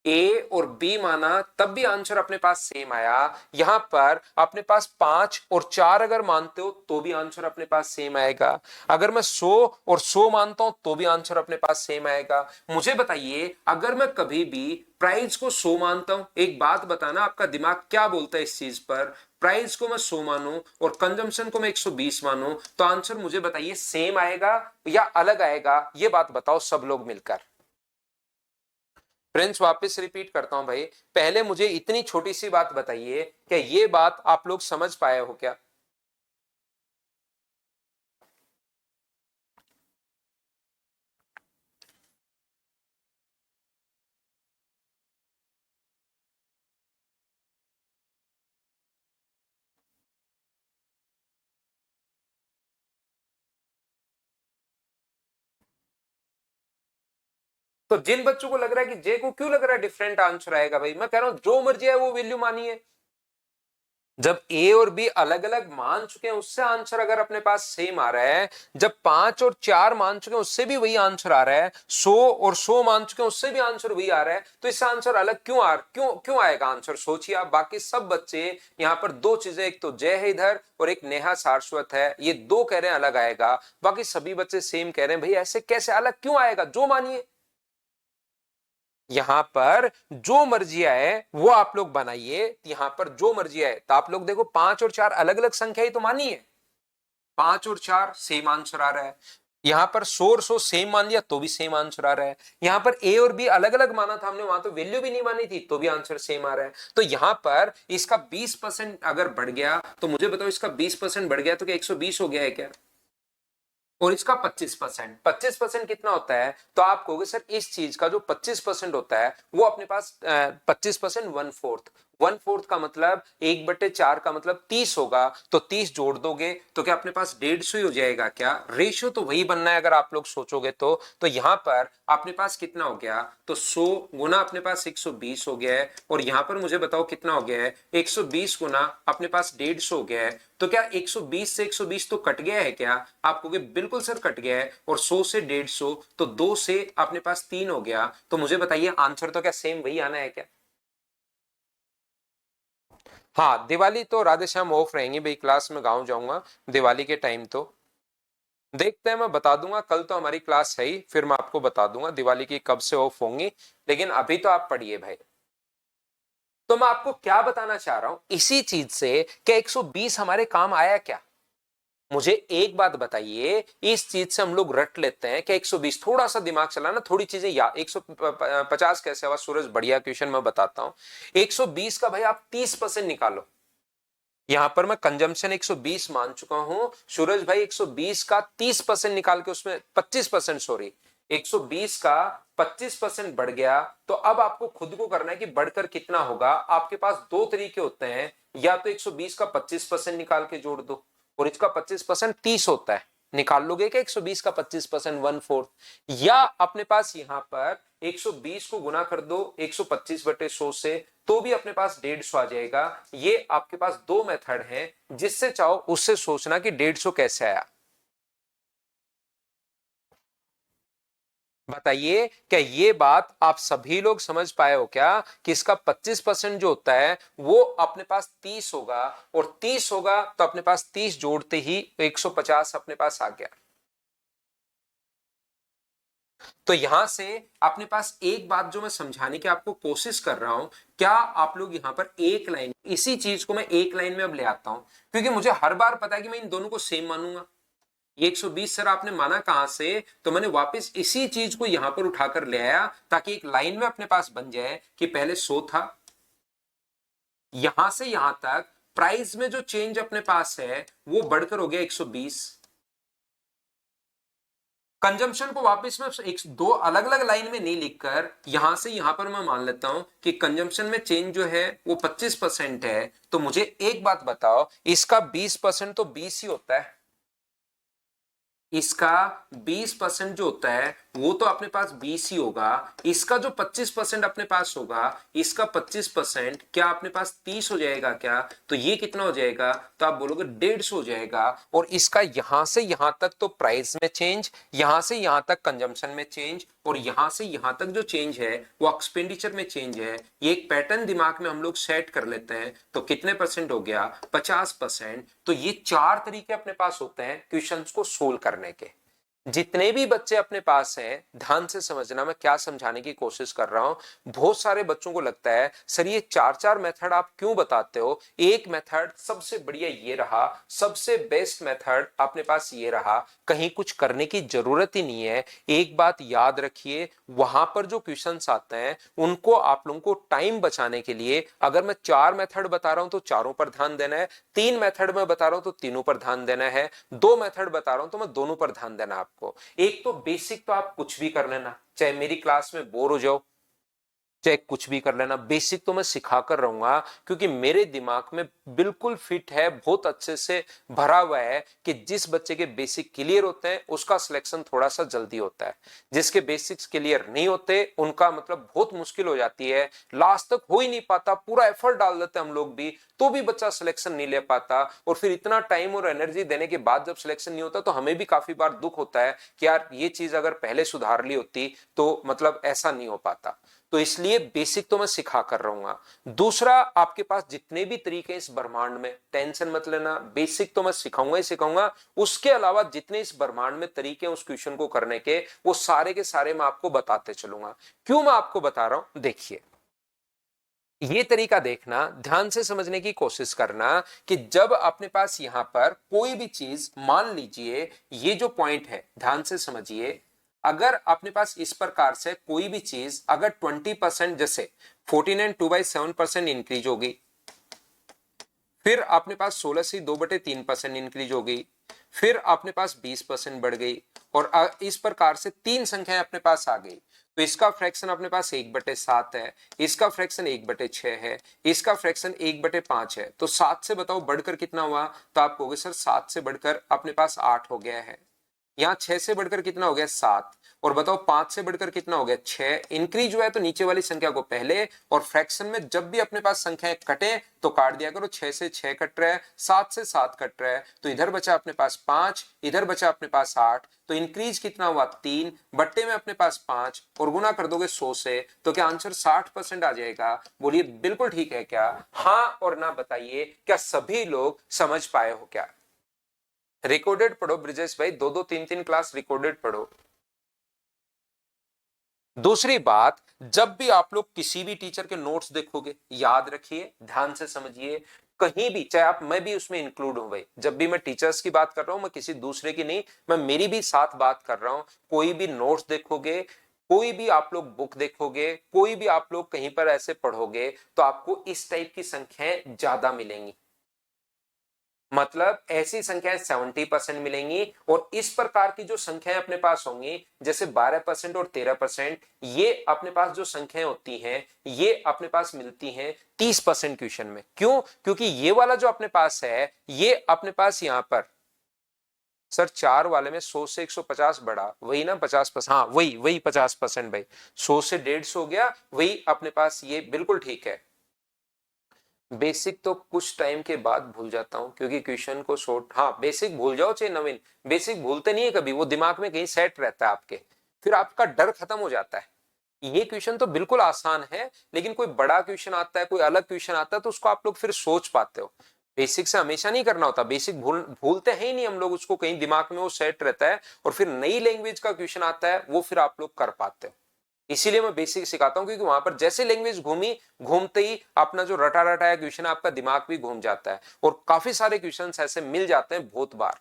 S1: ए और बी माना तब भी आंसर अपने पास सेम आया। यहां पर अपने पास 5 और 4 अगर मानते हो तो भी आंसर अपने पास सेम आएगा। अगर मैं 100 और 100 मानता हूं तो भी आंसर अपने पास सेम आएगा। मुझे बताइए अगर मैं कभी भी प्राइस को 100 मानता हूं, एक बात बताना आपका दिमाग क्या बोलता है इस चीज पर, प्राइस को मैं 100 मानूं और कंजम्पशन को मैं 120 मानूं, तो आंसर मुझे बताइए सेम आएगा या अलग आएगा? ये बात बताओ सब लोग मिलकर। फ्रेंड्स वापस रिपीट करता हूं भाई, पहले मुझे इतनी छोटी सी बात बताइए, क्या ये बात आप लोग समझ पाए हो क्या? तो जिन बच्चों को लग रहा है कि जे को क्यों लग रहा है डिफरेंट आंसर आएगा, भाई मैं कह रहा हूं जो मर्जी है वो वैल्यू मानिए। जब ए और बी अलग अलग मान चुके हैं उससे आंसर अगर अपने पास सेम आ रहा है, जब 5 और 4 मान चुके हैं उससे भी वही आंसर आ रहा है, 100 और 100 मान चुके हैं उससे भी आंसर वही आ रहा है, तो इससे आंसर अलग क्यों आएगा आंसर? सोचिए आप। बाकी सब बच्चे यहां पर दो चीजें, एक तो जय है इधर और एक नेहा सारस्वत है, ये दो कह रहे हैं अलग आएगा, बाकी सभी बच्चे सेम कह रहे हैं। भाई ऐसे कैसे अलग क्यों आएगा? जो मानिए यहां पर जो मर्जी आए वो आप लोग बनाइए। यहां पर जो मर्जी आए, तो आप लोग देखो 5 और 4 अलग अलग संख्या ही तो मानिए, 5 और 4 सेम आंसर आ रहा है। यहां पर 100 और 100 सेम मान लिया तो भी सेम आंसर आ रहा है। यहां पर ए और बी अलग अलग माना था हमने, वहां तो वैल्यू भी नहीं मानी थी तो भी आंसर सेम आ रहा है। तो यहां पर इसका 20% अगर बढ़ गया तो मुझे बताओ, इसका 20% बढ़ गया तो क्या 120 हो गया है क्या? और इसका 25%, 25% कितना होता है? तो आप कहोगे सर इस चीज का जो 25% होता है वो अपने पास 25% 1/4 का मतलब 1/4 का मतलब 30 होगा, तो 30 जोड़ दोगे तो क्या अपने पास 150 ही हो जाएगा क्या? रेशियो तो वही बनना है अगर आप लोग सोचोगे तो यहां पर अपने पास कितना हो गया? तो 100 गुना अपने पास 120 हो गया है, और यहां पर मुझे बताओ कितना हो गया है? 120 गुना अपने पास 150 हो गया है। तो क्या 120 से 120 तो कट गया है क्या? आप कहोगे बिल्कुल सर कट गया है। और 100 से 150 तो 2 से अपने पास 3 हो गया। तो मुझे बताइए आंसर तो क्या सेम वही आना है क्या? हाँ, दिवाली तो राधेश्याम ऑफ रहेंगे भाई, क्लास में गाँव जाऊंगा दिवाली के टाइम। तो देखते हैं, मैं बता दूंगा, कल तो हमारी क्लास है ही, फिर मैं आपको बता दूंगा दिवाली की कब से ऑफ होंगी। लेकिन अभी तो आप पढ़िए भाई। तो मैं आपको क्या बताना चाह रहा हूं इसी चीज से कि 120 हमारे काम आया क्या? मुझे एक बात बताइए, इस चीज से हम लोग रट लेते हैं कि 120, थोड़ा सा दिमाग चलाना, थोड़ी चीजें याद। 150 कैसे हुआ सूरज? बढ़िया क्वेश्चन, मैं बताता हूं। 120 का भाई आप 30% निकालो। यहां पर मैं कंजम्पशन 120 मान चुका हूं, सूरज भाई 120 का 30% निकाल के उसमें 25%, सॉरी 120 का 25% बढ़ गया। तो अब आपको खुद को करना है कि बढ़कर कितना होगा। आपके पास दो तरीके होते हैं, या तो 120 का 25% निकाल के जोड़ दो, और इसका 25% 30 होता है, निकाल लोगे क्या 120 का 25% 1/4? या अपने पास यहां पर 120 को गुना कर दो 125/100 से, तो भी अपने पास 150 आ जाएगा। ये आपके पास दो मेथड हैं, जिससे चाहो उससे सोचना कि 150 कैसे आया। बताइए क्या ये बात आप सभी लोग समझ पाए हो क्या, कि इसका 25% जो होता है वो अपने पास 30 होगा, और 30 होगा तो अपने पास 30 जोड़ते ही 150 अपने पास आ गया। तो यहां से अपने पास एक बात जो मैं समझाने की आपको कोशिश कर रहा हूं, क्या आप लोग यहां पर एक लाइन, इसी चीज को मैं एक लाइन में अब ले आता हूं, क्योंकि मुझे हर बार पता है कि मैं इन दोनों को सेम मानूंगा। ये 120 सर आपने माना कहां से? तो मैंने वापस इसी चीज को यहां पर उठाकर ले आया, ताकि एक लाइन में अपने पास बन जाए कि पहले 100 था, यहां से यहां तक प्राइस में जो चेंज अपने पास है वो बढ़कर हो गया 120। कंजम्पशन को वापस में एक दो अलग अलग लाइन में नहीं लिखकर यहां से यहां पर मैं मान लेता हूं कि कंजम्पशन में चेंज जो है वो 25% है। तो मुझे एक बात बताओ, इसका 20% तो 20 ही होता है, इसका 20% जो होता है वो तो अपने पास 20 ही होगा। इसका जो 25% अपने पास होगा, इसका 25% क्या अपने पास 30 हो जाएगा क्या? तो ये कितना हो जाएगा? तो आप बोलोगे 150 हो जाएगा। और इसका यहां से यहां तक तो प्राइस में चेंज, यहां से यहां तक कंजम्पशन में चेंज, और यहां से यहां तक जो चेंज है वो एक्सपेंडिचर में चेंज है। ये एक पैटर्न दिमाग में हम लोग सेट कर लेते हैं। तो कितने परसेंट हो गया? 50%। तो ये चार तरीके अपने पास होते हैं क्वेश्चंस को सोल्व करने के। जितने भी बच्चे अपने पास हैं, ध्यान से समझना मैं क्या समझाने की कोशिश कर रहा हूं। बहुत सारे बच्चों को लगता है सर ये चार चार मेथड आप क्यों बताते हो, एक मेथड सबसे बढ़िया ये रहा, सबसे बेस्ट मेथड अपने पास ये रहा, कहीं कुछ करने की जरूरत ही नहीं है। एक बात याद रखिए, वहां पर जो क्वेश्चंस आते हैं उनको आप लोगों को टाइम बचाने के लिए, अगर मैं चार मेथड बता रहा हूं तो चारों पर ध्यान देना है, तीन मेथड में बता रहा हूं तो तीनों पर ध्यान देना है, दो मेथड बता रहा हूं तो मैं दोनों पर ध्यान देना आपको। एक तो बेसिक तो आप कुछ भी कर लेना, चाहे मेरी क्लास में बोर हो जाओ, चाहे कुछ भी कर लेना, बेसिक तो मैं सिखा कर रहूंगा क्योंकि मेरे दिमाग में बिल्कुल फिट है, बहुत अच्छे से भरा हुआ है कि जिस बच्चे के बेसिक क्लियर होते हैं उसका सिलेक्शन थोड़ा सा जल्दी होता है, जिसके बेसिक्स क्लियर नहीं होते उनका मतलब बहुत मुश्किल हो जाती है, लास्ट तक हो ही नहीं पाता, पूरा एफर्ट डाल देते हम लोग भी तो भी बच्चा सिलेक्शन नहीं ले पाता, और फिर इतना टाइम और एनर्जी देने के बाद जब सिलेक्शन नहीं होता तो हमें भी काफी बार दुख होता है कि यार ये चीज अगर पहले सुधार ली होती तो मतलब ऐसा नहीं हो पाता। तो इसलिए बेसिक तो मैं सिखा कर रहूंगा। दूसरा, आपके पास जितने भी तरीके इस ब्रह्मांड में, टेंशन मत लेना, बेसिक तो मैं सिखाऊंगा ही सिखाऊंगा, उसके अलावा जितने इस ब्रह्मांड में तरीके उस क्वेश्चन को करने के, वो सारे के सारे मैं आपको बताते चलूंगा। क्यों मैं आपको बता रहा हूं, देखिए ये तरीका देखना, ध्यान से समझने की कोशिश करना कि जब अपने पास यहां पर कोई भी चीज, मान लीजिए ये जो पॉइंट है, ध्यान से समझिए, अगर अपने पास इस प्रकार से कोई भी चीज अगर 20%, जैसे 14 and 2/7% इंक्रीज होगी, फिर अपने पास 16 से 2/3% इंक्रीज हो गई, फिर अपने पास 20% बढ़ गई, और इस प्रकार से तीन संख्याएं अपने पास आ गई, तो इसका फ्रैक्शन अपने पास 1/7 है, इसका फ्रैक्शन 1/6 है, इसका फ्रैक्शन 1/5 है, तो 7 से बताओ बढ़कर कितना हुआ, तो आप कहोगे सर 7 से बढ़कर अपने पास 8 हो गया है, यहाँ 6 से बढ़कर कितना हो गया 7, और बताओ 5 से बढ़कर कितना हो गया 6, इंक्रीज हुआ है तो नीचे वाली संख्या को पहले, और फ्रैक्शन में जब भी अपने पास संख्याएं कटे तो काट दिया करो, 6 से 6 कट रहा है, 7 से 7 कट रहा है, तो इधर बचा अपने पास 5, इधर बचा अपने पास 8, तो इंक्रीज कितना हुआ 3, बट्टे में अपने पास 5, और गुना कर दोगे 100 से, तो क्या आंसर 60% आ जाएगा? बोलिए बिल्कुल ठीक है क्या? हाँ और ना बताइए, क्या सभी लोग समझ पाए हो क्या? रिकॉर्डेड पढ़ो ब्रिजेश भाई, 2-2 3-3 क्लास रिकॉर्डेड पढ़ो। दूसरी बात, जब भी आप लोग किसी भी टीचर के नोट्स देखोगे, याद रखिए, ध्यान से समझिए, कहीं भी, चाहे आप, मैं भी उसमें इंक्लूड हूं भाई, जब भी मैं टीचर्स की बात कर रहा हूं, मैं किसी दूसरे की नहीं, मैं मेरी भी साथ बात कर रहा हूं, कोई भी नोट्स देखोगे, कोई भी आप लोग बुक देखोगे, कोई भी आप लोग कहीं पर ऐसे पढ़ोगे, तो आपको इस टाइप की संख्याएं ज्यादा मिलेंगी, मतलब ऐसी संख्याएं 70% मिलेंगी, और इस प्रकार की जो संख्याएं अपने पास होंगी, जैसे 12% और 13%, ये अपने पास जो संख्याएं होती हैं, ये अपने पास मिलती हैं 30% क्वेश्चन में। क्यों? क्योंकि ये वाला जो अपने पास है, ये अपने पास यहां पर, सर 4 वाले में 100 से 150 बढ़ा, वही ना 50%, हाँ वही वही 50% भाई, 100 से 150 हो गया, वही अपने पास, ये बिल्कुल ठीक है। बेसिक तो कुछ टाइम के बाद भूल जाता हूं क्योंकि क्वेश्चन को शॉर्ट, हाँ बेसिक भूल जाओ चाहे नवीन, बेसिक भूलते नहीं है कभी, वो दिमाग में कहीं सेट रहता है आपके, फिर आपका डर खत्म हो जाता है। ये क्वेश्चन तो बिल्कुल आसान है, लेकिन कोई बड़ा क्वेश्चन आता है, कोई अलग क्वेश्चन आता है, तो उसको आप लोग फिर सोच पाते हो। बेसिक से हमेशा नहीं करना होता, बेसिक भूलते हैं ही नहीं हम लोग, उसको कहीं दिमाग में वो सेट रहता है, और फिर नई लैंग्वेज का क्वेश्चन आता है, वो फिर आप लोग कर पाते हो। इसीलिए मैं बेसिक सिखाता हूं, क्योंकि वहां पर जैसे लैंग्वेज घूमी, घूमते ही अपना जो रटा रटाया क्वेश्चन, आपका दिमाग भी घूम जाता है, और काफी सारे क्वेश्चन ऐसे मिल जाते हैं बहुत बार।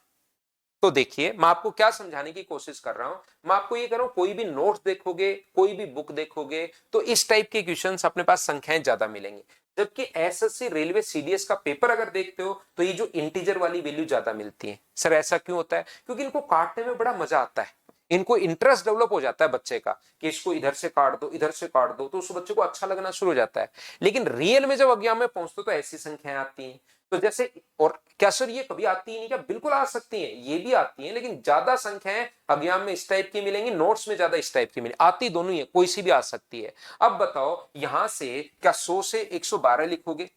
S1: तो देखिए मैं आपको क्या समझाने की कोशिश कर रहा हूं, मैं आपको ये कह रहा हूं, कोई भी नोट्स देखोगे, कोई भी बुक देखोगे, तो इस टाइप के क्वेश्चंस अपने पास संख्याएं ज्यादा मिलेंगी। जबकि एसएससी रेलवे सीडीएस का पेपर अगर देखते हो, तो ये जो इंटीजर वाली वैल्यू ज्यादा मिलती है। सर ऐसा क्यों होता है? क्योंकि इनको काटने में बड़ा मजा आता है, इनको इंटरेस्ट डेवलप हो जाता है बच्चे का, कि इसको इधर से काट दो, इधर से काट दो, तो उस बच्चे को अच्छा लगना शुरू हो जाता है। लेकिन रियल में जब एग्जाम में पहुंचते तो ऐसी संख्याएं आती हैं, तो जैसे, और क्या सर ये कभी आती ही नहीं क्या? बिल्कुल आ सकती हैं, ये भी आती हैं, लेकिन ज्यादा संख्याएं एग्जाम में इस टाइप की मिलेंगी, नोट्स में ज्यादा इस टाइप की मिलेंगी, आती दोनों ही है, कोई सी भी आ सकती है। अब बताओ यहां से क्या 100 से 112 लिखोगे?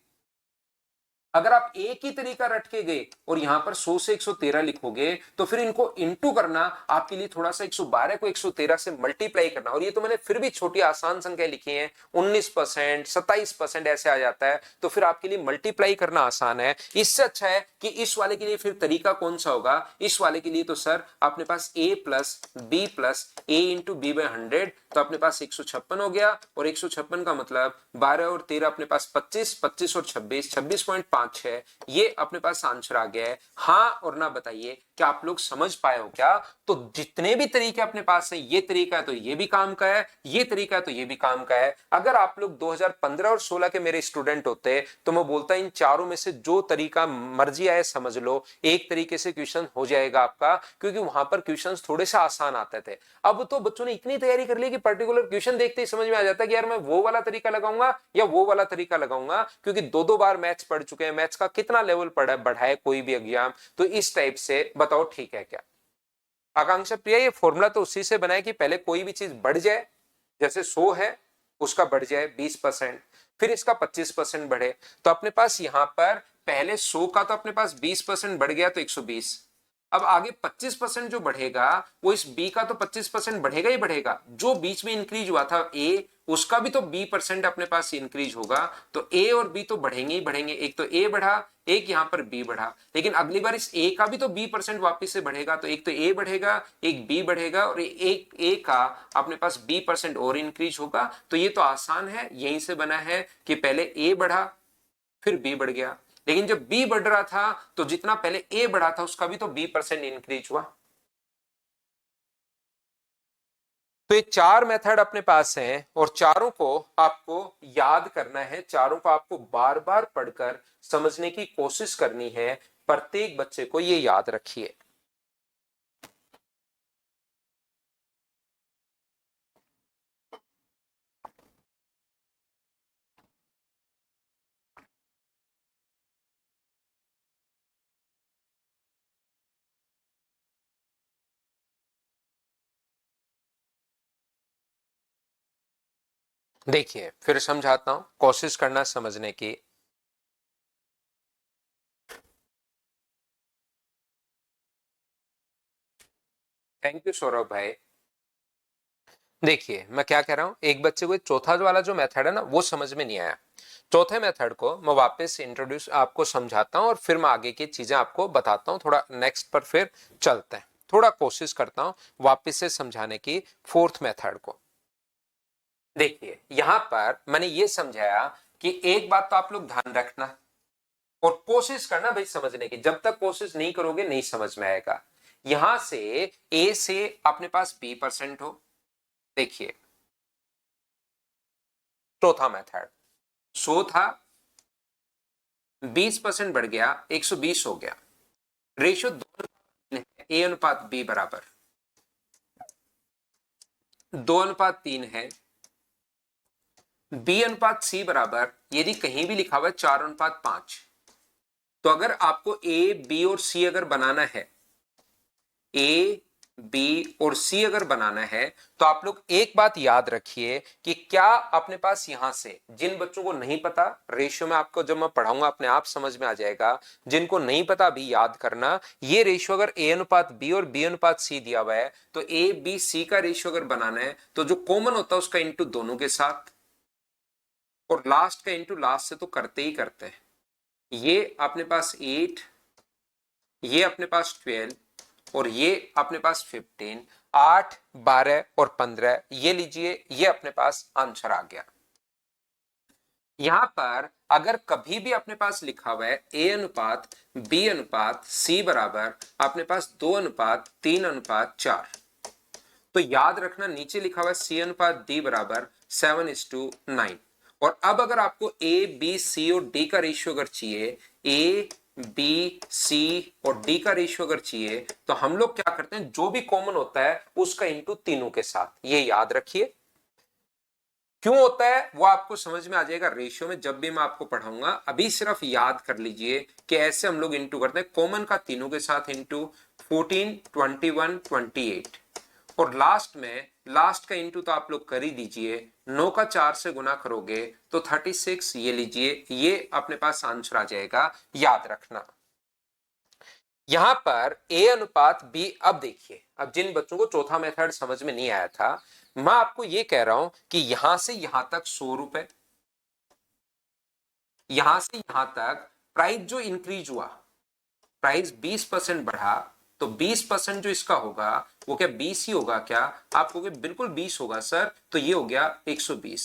S1: अगर आप एक ही तरीका रट के गए और यहां पर 100 से 113 लिखोगे, तो फिर इनको इंटू करना आपके लिए थोड़ा सा, 112 को 113 से मल्टीप्लाई करना, और ये तो मैंने फिर भी छोटी आसान संख्या लिखी है, 19%, 27% ऐसे आ जाता है, तो फिर आपके लिए मल्टीप्लाई करना आसान है। इससे अच्छा है कि इस वाले के लिए फिर तरीका कौन सा होगा? इस वाले के लिए तो सर अपने पास a plus B plus A into B by 100, तो अपने पास 156 हो गया, और 156 का मतलब 12 और 13 अपने पास 25, 25 और 26, 26.5 है, ये अपने पास आंसर आ गया है। हाँ और ना बताइए, क्या आप लोग समझ पाए हो क्या? तो जितने भी तरीके अपने पास है, ये तरीका है तो ये भी काम का है, ये तरीका है तो ये भी काम का है। अगर आप लोग 2015 और 16 के मेरे स्टूडेंट होते तो मैं बोलता इन चारों में से जो तरीका मर्जी आए समझ लो, एक तरीके से क्वेश्चन हो जाएगा आपका, क्योंकि वहां पर क्वेश्चंस थोड़े से आसान आते थे। अब तो बच्चों ने इतनी तैयारी कर ली कि पर्टिकुलर क्वेश्चन देखते ही समझ में आ जाता है कि यार मैं वो वाला तरीका लगाऊंगा या वो वाला तरीका लगाऊंगा, क्योंकि दो दो बार मैथ्स पढ़ चुके हैं, मैथ्स का कितना लेवल बढ़ा है कोई भी एग्जाम। तो इस टाइप से बताओ ठीक है क्या? आकांक्षा प्रिया, ये फॉर्मूला तो उसी से बना है कि पहले कोई भी चीज बढ़ जाए, जैसे 100 है उसका बढ़ जाए 20%, फिर इसका 25% बढ़े। तो अपने पास यहां पर पहले 100 का तो अपने पास 20% बढ़ गया तो 120। अब आगे 25% जो बढ़ेगा वो इस बी का तो 25% बढ़ेगा ही बढ़ेगा, जो बीच में इंक्रीज हुआ था ए, उसका भी तो बी% अपने पास इंक्रीज होगा। तो ए और बी तो बढ़ेंगे ही बढ़ेंगे, एक तो ए बढ़ा, एक यहां पर बी बढ़ा, लेकिन अगली बार इस ए का भी तो बी% वापिस से बढ़ेगा, तो एक तो ए बढ़ेगा, एक बी बढ़ेगा, और एक ए का अपने पास बी% और इंक्रीज होगा। तो ये तो आसान है, यहीं से बना है कि पहले ए बढ़ा फिर बी बढ़ गया, लेकिन जब बी बढ़ रहा था तो जितना पहले ए बढ़ा था उसका भी तो बी% इंक्रीज हुआ। तो ये चार मेथड अपने पास हैं और चारों को आपको याद करना है, चारों को आपको बार बार पढ़कर समझने की कोशिश करनी है। प्रत्येक बच्चे को ये याद रखिए। देखिए फिर समझाता हूं, कोशिश करना समझने की। थैंक यू सौरभ भाई। देखिए मैं क्या कह रहा हूं, एक बच्चे को चौथा वाला जो मेथड है ना वो समझ में नहीं आया। चौथे मेथड को मैं वापस इंट्रोड्यूस आपको समझाता हूं और फिर मैं आगे की चीजें आपको बताता हूं। थोड़ा नेक्स्ट पर फिर चलते हैं, थोड़ा कोशिश करता हूं वापस से समझाने की फोर्थ मेथड को। देखिए यहां पर मैंने ये समझाया कि एक बात तो आप लोग ध्यान रखना और कोशिश करना भाई समझने की, जब तक कोशिश नहीं करोगे नहीं समझ में आएगा। यहां से ए से अपने पास बी% हो। देखिए चौथा मेथड 100 था, 20% बढ़ गया 120 हो गया, रेशियो 2 ए अनुपात बी बराबर 2:3 है, बी अनुपात सी बराबर यदि कहीं भी लिखा हुआ है 4:5। तो अगर आपको ए बी और सी अगर बनाना है, ए बी और सी अगर बनाना है, तो आप लोग एक बात याद रखिए कि क्या अपने पास यहां से जिन बच्चों को नहीं पता, रेशियो में आपको जब मैं पढ़ाऊंगा अपने आप समझ में आ जाएगा, जिनको नहीं पता अभी याद करना, ये रेशियो अगर ए अनुपात बी और बी अनुपात सी दिया हुआ है, तो ए बी सी का रेशियो अगर बनाना है तो जो कॉमन होता है उसका इंटू दोनों के साथ, और लास्ट का इंटू लास्ट से तो करते ही करते हैं। ये अपने पास 8, ये अपने पास 12 और ये अपने पास 15, 8, 12 और 15, ये लीजिए, ये अपने पास आंसर आ गया। यहां पर अगर कभी भी अपने पास लिखा हुआ है ए अनुपात बी अनुपात सी बराबर अपने पास 2:3:4, तो याद रखना नीचे लिखा हुआ है सी अनुपात डी बराबर 7:9। और अब अगर आपको ए बी सी और डी का रेशियो अगर चाहिए, ए बी सी और डी का रेशियो अगर चाहिए, तो हम लोग क्या करते हैं, जो भी कॉमन होता है उसका इंटू तीनों के साथ, ये याद रखिए। क्यों होता है वो आपको समझ में आ जाएगा रेशियो में, जब भी मैं आपको पढ़ाऊंगा। अभी सिर्फ याद कर लीजिए कि ऐसे हम लोग इंटू करते हैं, कॉमन का तीनों के साथ इंटू 14, 21, 28, और लास्ट में लास्ट का इंटू तो आप लोग कर ही दीजिए, 9 का 4 से गुना करोगे तो 36, ये लीजिए, ये अपने पास आंसर आ जाएगा, याद रखना। यहां पर ए अनुपात बी, अब देखिए, अब जिन बच्चों को चौथा मेथड समझ में नहीं आया था, मैं आपको ये कह रहा हूं कि यहां से यहां तक 100 रुपए, यहां से यहां तक प्राइस जो इंक्रीज हुआ, प्राइस 20% बढ़ा, तो 20% जो इसका होगा वो क्या 20 ही होगा क्या? आप कहोगे बिल्कुल 20 होगा सर, तो ये हो गया 120।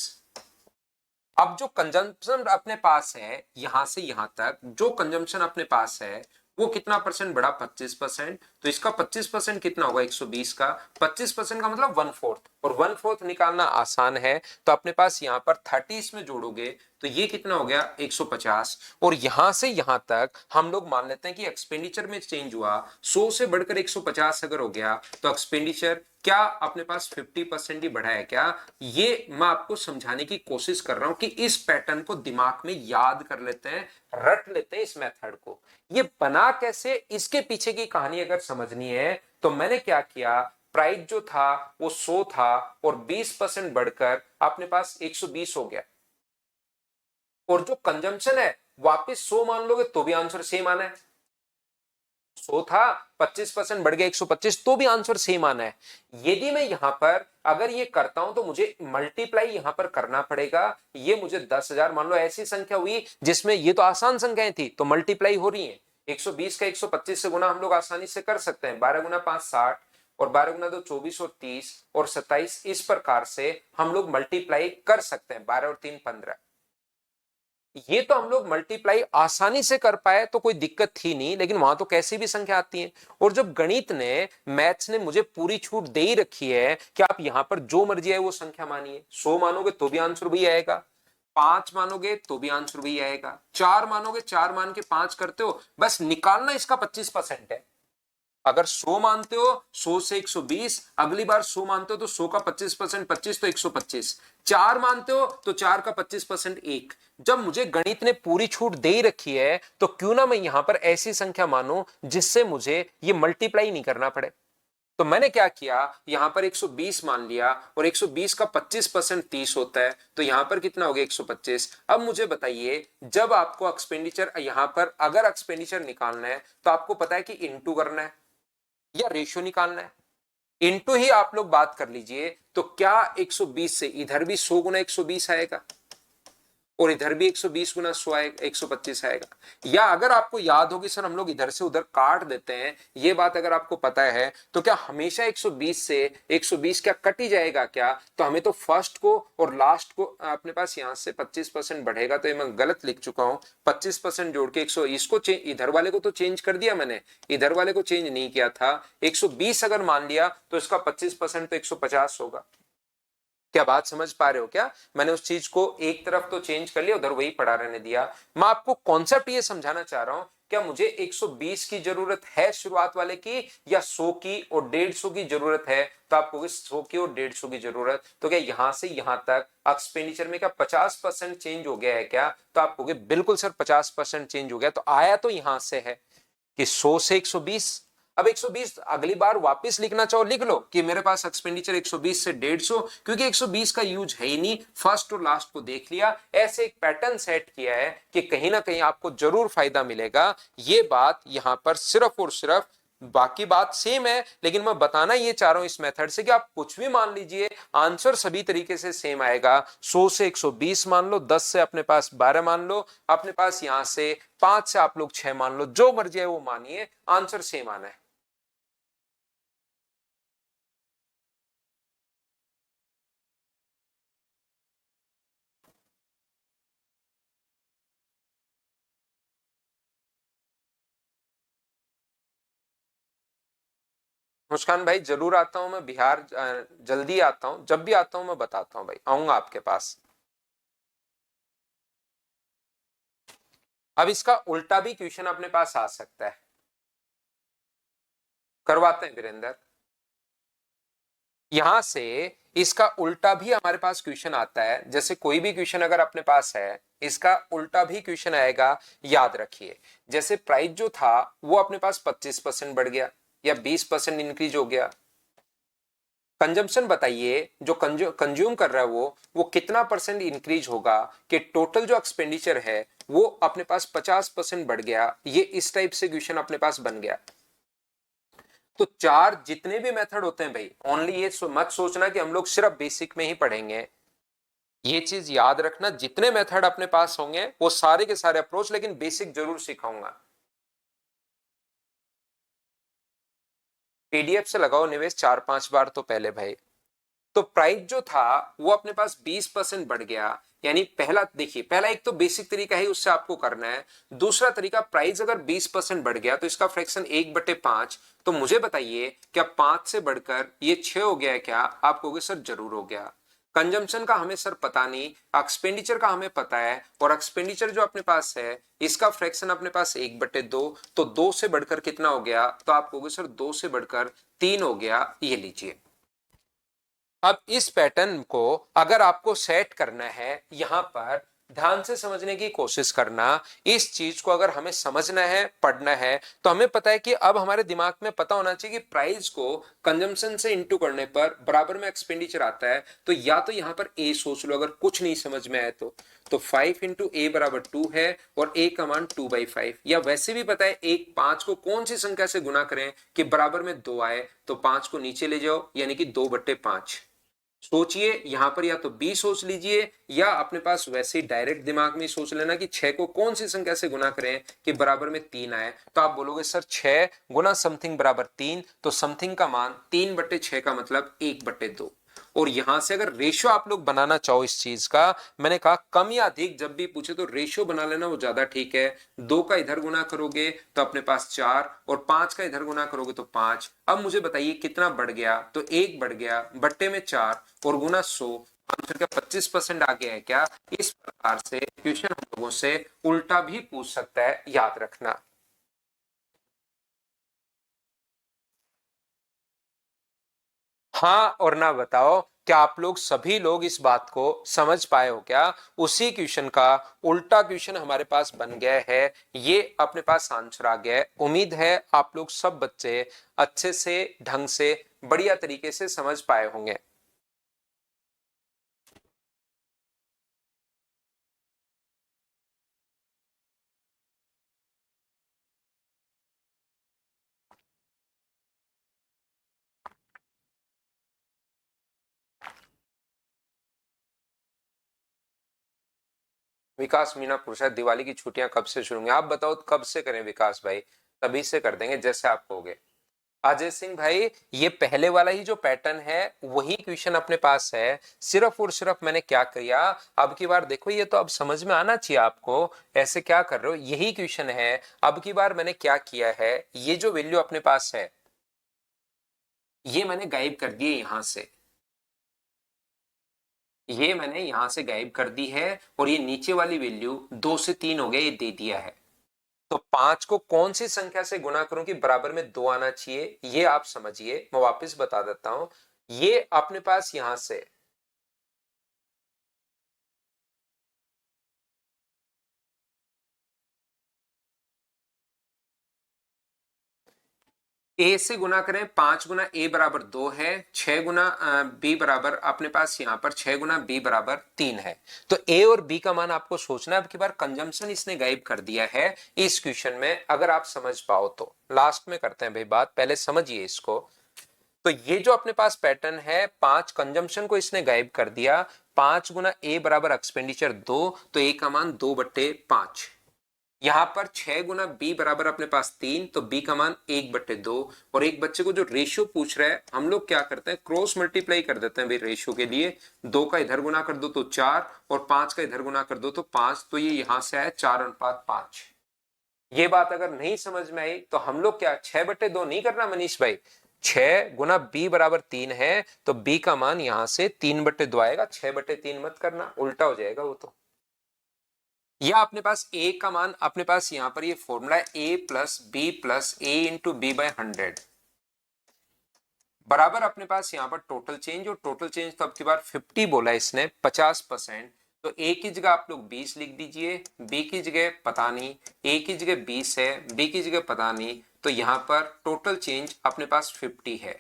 S1: अब जो कंजम्पशन अपने पास है यहां से यहां तक, जो कंजम्पशन अपने पास है वो कितना परसेंट बढ़ा, 25%। तो इसका 25% कितना होगा, 120 का 25% का मतलब 1/4, और 1/4 निकालना आसान है। तो अपने पास यहाँ पर 30 में जोड़ोगे तो ये कितना हो गया, 150। और यहां से यहां तक हम लोग मान लेते हैं कि एक्सपेंडिचर में चेंज हुआ, 100 से बढ़कर 150 अगर हो गया तो एक्सपेंडिचर क्या अपने पास 50% ही बढ़ा है क्या? ये मैं आपको समझाने की कोशिश कर रहा हूं कि इस पैटर्न को दिमाग में याद कर लेते हैं, रट लेते हैं इस मेथड को। ये बना कैसे, इसके पीछे की कहानी अगर समझनी है तो मैंने क्या किया, प्राइस जो था वो 100 था और 20% बढ़कर अपने पास 120 हो गया, और जो कंजम्पशन है वापस 100 मान लोगे तो भी आंसर सेम आना है। 100 था, 25% बढ़ गया 125, तो भी आंसर सेम आना है। यदि मैं यहां पर अगर ये करता हूं तो मुझे मल्टीप्लाई यहां पर करना पड़ेगा। ये मुझे 10,000 मान लो ऐसी संख्या हुई जिसमें ये तो आसान संख्याएं थी तो मल्टीप्लाई हो रही है। 120 का 125 से गुना हम लोग आसानी से कर सकते हैं, 12 गुना 5 60, और 12 गुना 2 24, और 30 और 27, इस प्रकार से हम लोग मल्टीप्लाई कर सकते हैं। 12 और 3 15, ये तो हम लोग मल्टीप्लाई आसानी से कर पाए तो कोई दिक्कत थी नहीं, लेकिन वहां तो कैसी भी संख्या आती है। और जब गणित ने, मैथ्स ने मुझे पूरी छूट दे ही रखी है कि आप यहां पर जो मर्जी है वो संख्या मानिए, 100 मानोगे तो भी आंसर वही आएगा, 5 मानोगे तो भी आंसर वही आएगा, 4 मानोगे, 4 मान के 5 करते हो, बस निकालना इसका 25% है। अगर 100 मानते हो, 100 से 120, अगली बार 100 मानते हो तो 100 का 25%, 25 तो 125, 4 मानते हो तो 4 का 25% 1। जब मुझे गणित ने पूरी छूट दे ही रखी है तो क्यों ना मैं यहां पर ऐसी संख्या मानूं जिससे मुझे ये मल्टीप्लाई नहीं करना पड़े। तो मैंने क्या किया, यहां पर 120 मान लिया, और 120 का 25% 30 होता है, तो यहां पर कितना हो गया, 125। अब मुझे बताइए, जब आपको एक्सपेंडिचर यहां पर अगर एक्सपेंडिचर निकालना है तो आपको पता है कि इंटू करना है या रेशियो निकालना है। इनटू ही आप लोग बात कर लीजिए, तो क्या 120 से इधर भी 100 गुना 120 आएगा, और इधर भी 120 गुना 100 आएगा, 125 आएगा। या अगर आपको याद होगी सर हम लोग इधर से उधर काट देते हैं, ये बात अगर आपको पता है तो क्या हमेशा 120 से 120 क्या कट ही जाएगा क्या? तो हमें तो फर्स्ट को और लास्ट को अपने पास यहां से 25% बढ़ेगा, तो ये मैं गलत लिख चुका हूं, 25% जोड़ के 100, इसको इधर वाले को तो चेंज कर दिया मैंने, इधर वाले को चेंज नहीं किया था। 120 अगर मान लिया तो इसका 25% तो 150 होगा। क्या बात समझ पा रहे हो क्या? मैंने उस चीज को एक तरफ तो चेंज कर लिया, उधर वही पड़ा रहने दिया। मैं आपको कॉन्सेप्ट ये समझाना चाह रहा हूं, क्या मुझे 120 की जरूरत है शुरुआत वाले की, या 100 की और 150 की जरूरत है? तो आपको 100 की और 150 की जरूरत, तो क्या यहां से यहां तक एक्सपेंडिचर में क्या 50% चेंज हो गया है क्या? तो आप कहोगे बिल्कुल सर 50% चेंज हो गया, तो आया तो यहां से है कि 100 से 120। अब 120 अगली बार वापस लिखना चाहो लिख लो कि मेरे पास एक्सपेंडिचर 120 से 150, क्योंकि 120 का यूज है ही नहीं, फर्स्ट और लास्ट को देख लिया, ऐसे एक पैटर्न सेट किया है कि कहीं ना कहीं आपको जरूर फायदा मिलेगा। ये बात यहां पर सिर्फ और सिर्फ, बाकी बात सेम है, लेकिन मैं बताना ये चाह रहा हूं इस मेथड से कि आप कुछ भी मान लीजिए, आंसर सभी तरीके से सेम आएगा। 100 से 120 मान लो, 10 से अपने पास 12 मान लो, अपने पास यहां से 5 से आप लोग 6 मान लो, जो मर्जी है वो मानिए, आंसर सेम आना है। मुस्कान भाई जरूर आता हूं मैं बिहार, जल्दी आता हूं, जब भी आता हूं मैं बताता हूं भाई, आऊंगा आपके पास। अब इसका उल्टा भी क्वेश्चन अपने पास आ सकता है, करवाते हैं वीरेंद्र। यहां से इसका उल्टा भी हमारे पास क्वेश्चन आता है, जैसे कोई भी क्वेश्चन अगर अपने पास है, इसका उल्टा भी क्वेश्चन आएगा। याद रखिए, जैसे प्राइस जो था वो अपने पास 25% बढ़ गया या 20% इंक्रीज हो गया, कंजम्पशन बताइए जो कंज्यूम कर रहा है वो कितना परसेंट इंक्रीज होगा कि टोटल जो एक्सपेंडिचर है वो अपने पास 50% बढ़ गया। ये इस टाइप से क्वेश्चन अपने पास बन गया। तो चार जितने भी मेथड होते हैं भाई, ओनली ये मत सोचना कि हम लोग सिर्फ बेसिक में ही पढ़ेंगे, ये चीज याद रखना, जितने मेथड अपने पास होंगे वो सारे के सारे अप्रोच, लेकिन बेसिक जरूर सिखाऊंगा। पीडीएफ से लगाओ निवेश 4-5 बार तो पहले भाई। तो प्राइस जो था वो अपने पास 20% बढ़ गया। यानी पहला देखिए, पहला एक तो बेसिक तरीका है, उससे आपको करना है। दूसरा तरीका, प्राइस अगर 20% बढ़ गया तो इसका फ्रैक्शन 1/5। तो मुझे बताइए क्या 5 से बढ़कर ये 6 हो गया है क्या? आप कहोगे सर जरूर हो गया। कंजम्पशन का हमें सर पता नहीं, एक्सपेंडिचर का हमें पता है, और एक्सपेंडिचर जो अपने पास है इसका फ्रैक्शन अपने पास 1/2। तो 2 से बढ़कर कितना हो गया? तो आप कहोगे सर 2 से बढ़कर 3 हो गया। ये लीजिए। अब इस पैटर्न को अगर आपको सेट करना है, यहां पर ध्यान से समझने की कोशिश करना। इस चीज को अगर हमें समझना है, पढ़ना है, तो हमें पता है कि अब हमारे दिमाग में पता होना चाहिए कि प्राइस को कंजम्पशन से इंटू करने पर बराबर में एक्सपेंडिचर आता है। तो या तो यहां पर ए सोच लो, अगर कुछ नहीं समझ में आए तो 5 इंटू ए बराबर 2 है, और ए का मान 2/5। या वैसे भी पता है एक 5 को कौन सी संख्या से गुना करें कि बराबर में 2 आए, तो 5 को नीचे ले जाओ, यानी कि 2/5। सोचिए यहां पर, या तो बी सोच लीजिए, या अपने पास वैसे ही डायरेक्ट दिमाग में सोच लेना कि 6 को कौन सी संख्या से गुना करें कि बराबर में 3 आए। तो आप बोलोगे सर 6 गुना समथिंग बराबर 3, तो समथिंग का मान 3/6 का मतलब 1/2। और यहां से अगर रेशियो आप लोग बनाना चाहो इस चीज का, मैंने कहा कम या अधिक जब भी पूछे तो रेशियो बना लेना, वो ज्यादा ठीक है। 2 का इधर गुना करोगे तो अपने पास 4, और 5 का इधर गुना करोगे तो 5। अब मुझे बताइए कितना बढ़ गया? तो 1 बढ़ गया, बट्टे में 4 और गुना 100, आंसर का 25% आ गया है क्या? इस प्रकार से क्वेश्चन हम लोगों से उल्टा भी पूछ सकता है, याद रखना। हाँ और ना बताओ, क्या आप लोग सभी लोग इस बात को समझ पाए हो क्या? उसी क्वेश्चन का उल्टा क्वेश्चन हमारे पास बन गया है। ये अपने पास आंसर आ गया है। उम्मीद है आप लोग सब बच्चे अच्छे से, ढंग से, बढ़िया तरीके से समझ पाए होंगे। विकास मीना पूछा दिवाली की छुट्टियां कब से शुरू होंगी? आप बताओ कब से करें विकास भाई? तभी से कर देंगे जैसे आप कहोगे। अजय सिंह भाई, ये पहले वाला ही जो पैटर्न है वही क्वेश्चन अपने पास है। सिर्फ और सिर्फ मैंने क्या किया, अब की बार देखो, ये तो अब समझ में आना चाहिए आपको। ऐसे क्या कर रहे हो? यही क्वेश्चन है। अब की बार मैंने क्या किया है, ये जो वैल्यू अपने पास है ये मैंने गायब कर दी है यहां से। ये मैंने यहां से गायब कर दी है, और ये नीचे वाली वैल्यू 2 से 3 हो गया, ये दे दिया है। तो 5 को कौन सी संख्या से गुना करूं कि बराबर में 2 आना चाहिए, ये आप समझिए। मैं वापस बता देता हूं। ये अपने पास यहां से ए से गुना करें, 5 गुना ए बराबर 2 है, 6 गुना बी बराबर अपने पास यहां पर 6 गुना बी बराबर 3 है। तो ए और बी का मान आपको सोचना है। अब की बार कंजम्पशन इसने गायब कर दिया है इस क्वेश्चन में, अगर आप समझ पाओ तो। लास्ट में करते हैं भाई बात, पहले समझिए इसको। तो ये जो अपने पास पैटर्न है, 5 कंजम्पशन को इसने गायब कर दिया। 5 गुना ए बराबर एक्सपेंडिचर 2, तो ए का मान 2/5। यहां पर 6 गुना बी बराबर अपने पास 3, तो बी का मान 1/2। और एक बच्चे को जो रेशियो पूछ रहा है, हम लोग क्या करते हैं, क्रॉस मल्टीप्लाई कर देते हैं भाई रेशियो के लिए। 2 का इधर गुना कर दो तो 4, और 5 का इधर गुना कर दो तो 5। तो ये यहां से आया 4:5। ये बात अगर नहीं समझ में आई तो हम लोग क्या 6/2 नहीं करना मनीष भाई। 6 गुना बी बराबर 3 है, तो बी का मान यहां से 3/2 आएगा। 6/3 मत करना, उल्टा हो जाएगा वो तो। या अपने पास ए का मान, अपने पास यहां पर ये फॉर्मूला है, ए plus B plus A into B by 100 बराबर अपने पास यहाँ पर टोटल चेंज। और टोटल चेंज तो अब की बार 50 बोला इसने, 50%। तो ए की जगह आप लोग 20 लिख दीजिए, बी की जगह पता नहीं, ए की जगह 20 है, बी की जगह पता नहीं। तो यहाँ पर टोटल चेंज अपने पास 50 है।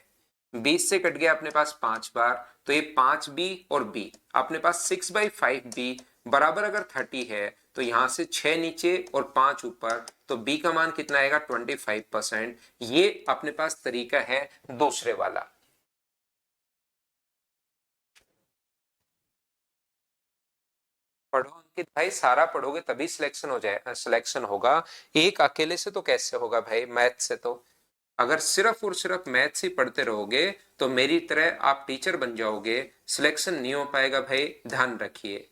S1: 20 से कट गया अपने पास 5 बार, तो ये 5b और b अपने पास 6/5b बराबर अगर 30 है, तो यहां से 6 नीचे और 5 ऊपर, तो b का मान कितना आएगा? 25%। ये अपने पास तरीका है दूसरे वाला। पढ़ो अंकित भाई, सारा पढ़ोगे तभी सिलेक्शन हो जाए, सिलेक्शन होगा। एक अकेले से तो कैसे होगा भाई, मैथ से तो। अगर सिर्फ और सिर्फ मैथ्स ही पढ़ते रहोगे तो मेरी तरह आप टीचर बन जाओगे, सिलेक्शन नहीं हो पाएगा भाई, ध्यान रखिए।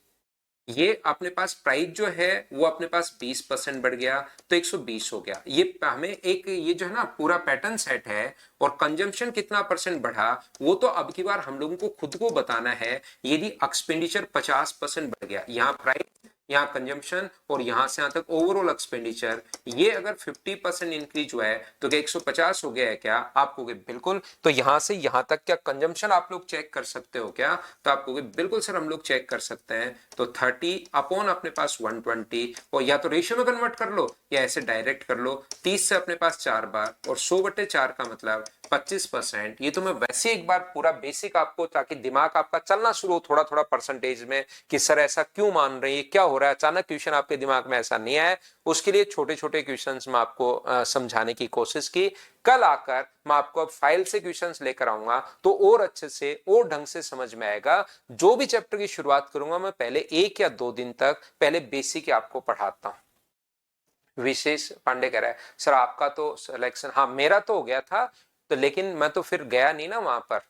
S1: ये अपने पास प्राइस जो है वो अपने पास 20% बढ़ गया तो 120 हो गया। ये हमें एक ये जो है ना पूरा पैटर्न सेट है, और कंजम्पशन कितना परसेंट बढ़ा वो तो अब की बार हम लोगों को खुद को बताना है। यदि एक्सपेंडिचर 50% बढ़ गया, यहाँ प्राइस, यहाँ कंजम्पशन और यहां से यहां तक ओवरऑल एक्सपेंडिचर, ये अगर 50% इंक्रीज हुआ है तो क्या 150 हो गया है क्या? आप कहोगे बिल्कुल। तो यहां से यहां तक क्या कंजम्पशन आप लोग चेक कर सकते हो क्या? तो आप कहोगे बिल्कुल सर हम लोग चेक कर सकते हैं। तो 30 अपॉन अपने पास 120, और या तो रेशियो में कन्वर्ट कर लो या ऐसे डायरेक्ट कर लो। 30 से अपने पास 4 बार, और 100/4 का मतलब 25%। ये तो मैं वैसे एक बार पूरा बेसिक आपको, ताकि दिमाग आपका चलना शुरू हो थोड़ा थोड़ा परसेंटेज में कि सर ऐसा क्यों मान रही है, क्या हो रहा है, अचानक क्वेश्चन आपके दिमाग में ऐसा नहीं आया। उसके लिए छोटे छोटे क्वेश्चंस में आपको समझाने की कोशिश की। कल आकर मैं आपको अब फाइल से क्वेश्चंस लेकर आऊंगा तो और अच्छे से और ढंग से समझ में आएगा। जो भी चैप्टर की शुरुआत करूंगा मैं पहले 1 या 2 दिन तक पहले बेसिक आपको पढ़ाता हूं। विशेष पांडे कह रहा है सर आपका तो सिलेक्शन, हाँ मेरा तो हो गया था, तो लेकिन मैं तो फिर गया नहीं ना वहां पर।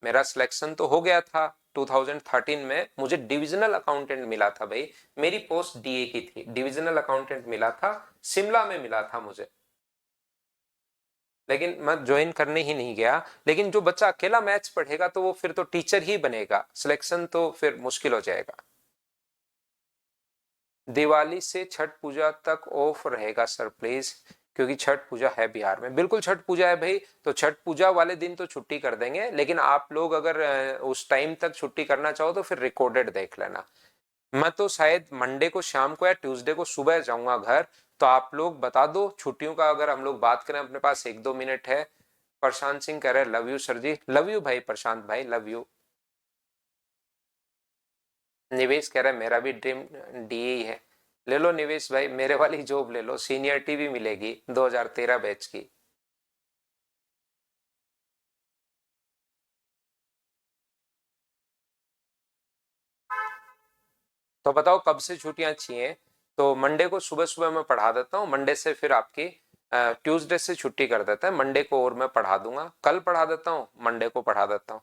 S1: मेरा सिलेक्शन तो हो गया था 2013 में, मुझे डिविजनल अकाउंटेंट मिला था भाई। मेरी पोस्ट डीए की थी, डिविजनल अकाउंटेंट मिला था, शिमला में मिला था मुझे, लेकिन मैं ज्वाइन करने ही नहीं गया। लेकिन जो बच्चा अकेला मैथ्स पढ़ेगा तो वो फिर तो टीचर ही बनेगा, सिलेक्शन तो फिर मुश्किल हो जाएगा। दिवाली से छठ पूजा तक ऑफ रहेगा सर प्लीज, क्योंकि छठ पूजा है बिहार में। बिल्कुल छठ पूजा है भाई, तो छठ पूजा वाले दिन तो छुट्टी कर देंगे, लेकिन आप लोग अगर उस टाइम तक छुट्टी करना चाहो तो फिर रिकॉर्डेड देख लेना। मैं तो शायद मंडे को शाम को या ट्यूसडे को सुबह जाऊंगा घर। तो आप लोग बता दो छुट्टियों का, अगर हम लोग बात करें, अपने पास 1-2 मिनट है। प्रशांत सिंह कह रहे हैं love you sir ji, love you भाई प्रशांत भाई, लव यू। निवेश कह रहा है मेरा भी ड्रीम डीए ही है। ले लो निवेश भाई, मेरे वाली जॉब ले लो, सीनियरिटी भी मिलेगी 2013 बैच की। तो बताओ कब से छुट्टियां चाहिए? तो मंडे को सुबह सुबह मैं पढ़ा देता हूँ, मंडे से फिर आपकी ट्यूसडे से छुट्टी कर देता है, मंडे को और मैं पढ़ा दूंगा, कल पढ़ा देता हूँ मंडे को पढ़ा देता हूँ।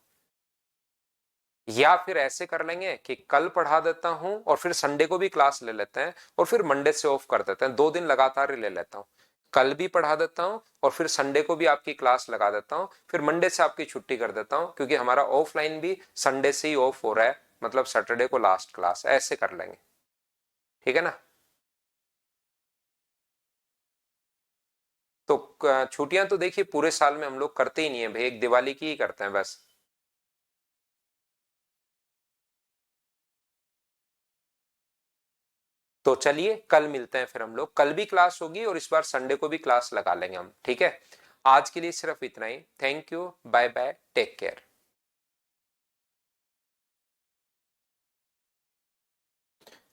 S1: या फिर ऐसे कर लेंगे कि कल पढ़ा देता हूं और फिर संडे को भी क्लास ले लेते हैं, और फिर मंडे से ऑफ कर देते हैं, 2 दिन लगातार ही ले लेता हूँ। कल भी पढ़ा देता हूँ और फिर संडे को भी आपकी क्लास लगा देता हूँ, फिर मंडे से आपकी छुट्टी कर देता हूँ, क्योंकि हमारा ऑफलाइन भी संडे से ही ऑफ हो रहा है, मतलब सैटरडे को लास्ट क्लास, ऐसे कर लेंगे। ठीक है ना? तो छुट्टियां तो देखिए पूरे साल में हम लोग करते ही नहीं है भाई, एक दिवाली की ही करते हैं बस। तो चलिए कल मिलते हैं, फिर हम लोग कल भी क्लास होगी और इस बार संडे को भी क्लास लगा लेंगे हम, ठीक है? आज के लिए सिर्फ इतना ही। Thank you, bye bye, take care.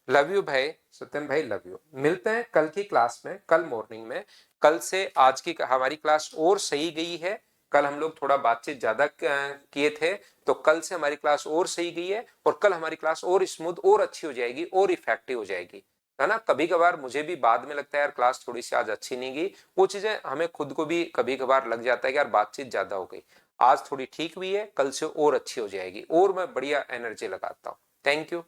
S1: Love you भाई सत्यन भाई, लव यू। मिलते हैं कल की क्लास में, कल मॉर्निंग में। कल से आज की हमारी क्लास और सही गई है। कल हम लोग थोड़ा बातचीत ज्यादा किए थे, तो कल से हमारी क्लास और सही गई है, और कल हमारी क्लास और स्मूथ और अच्छी हो जाएगी और इफेक्टिव हो जाएगी, है ना? कभी कभार मुझे भी बाद में लगता है यार क्लास थोड़ी सी आज अच्छी नहीं गई, वो चीजें हमें खुद को भी कभी कभार लग जाता है कि यार बातचीत ज्यादा हो गई। आज थोड़ी ठीक हुई है, कल से और अच्छी हो जाएगी और मैं बढ़िया एनर्जी लगाता हूँ। Thank you.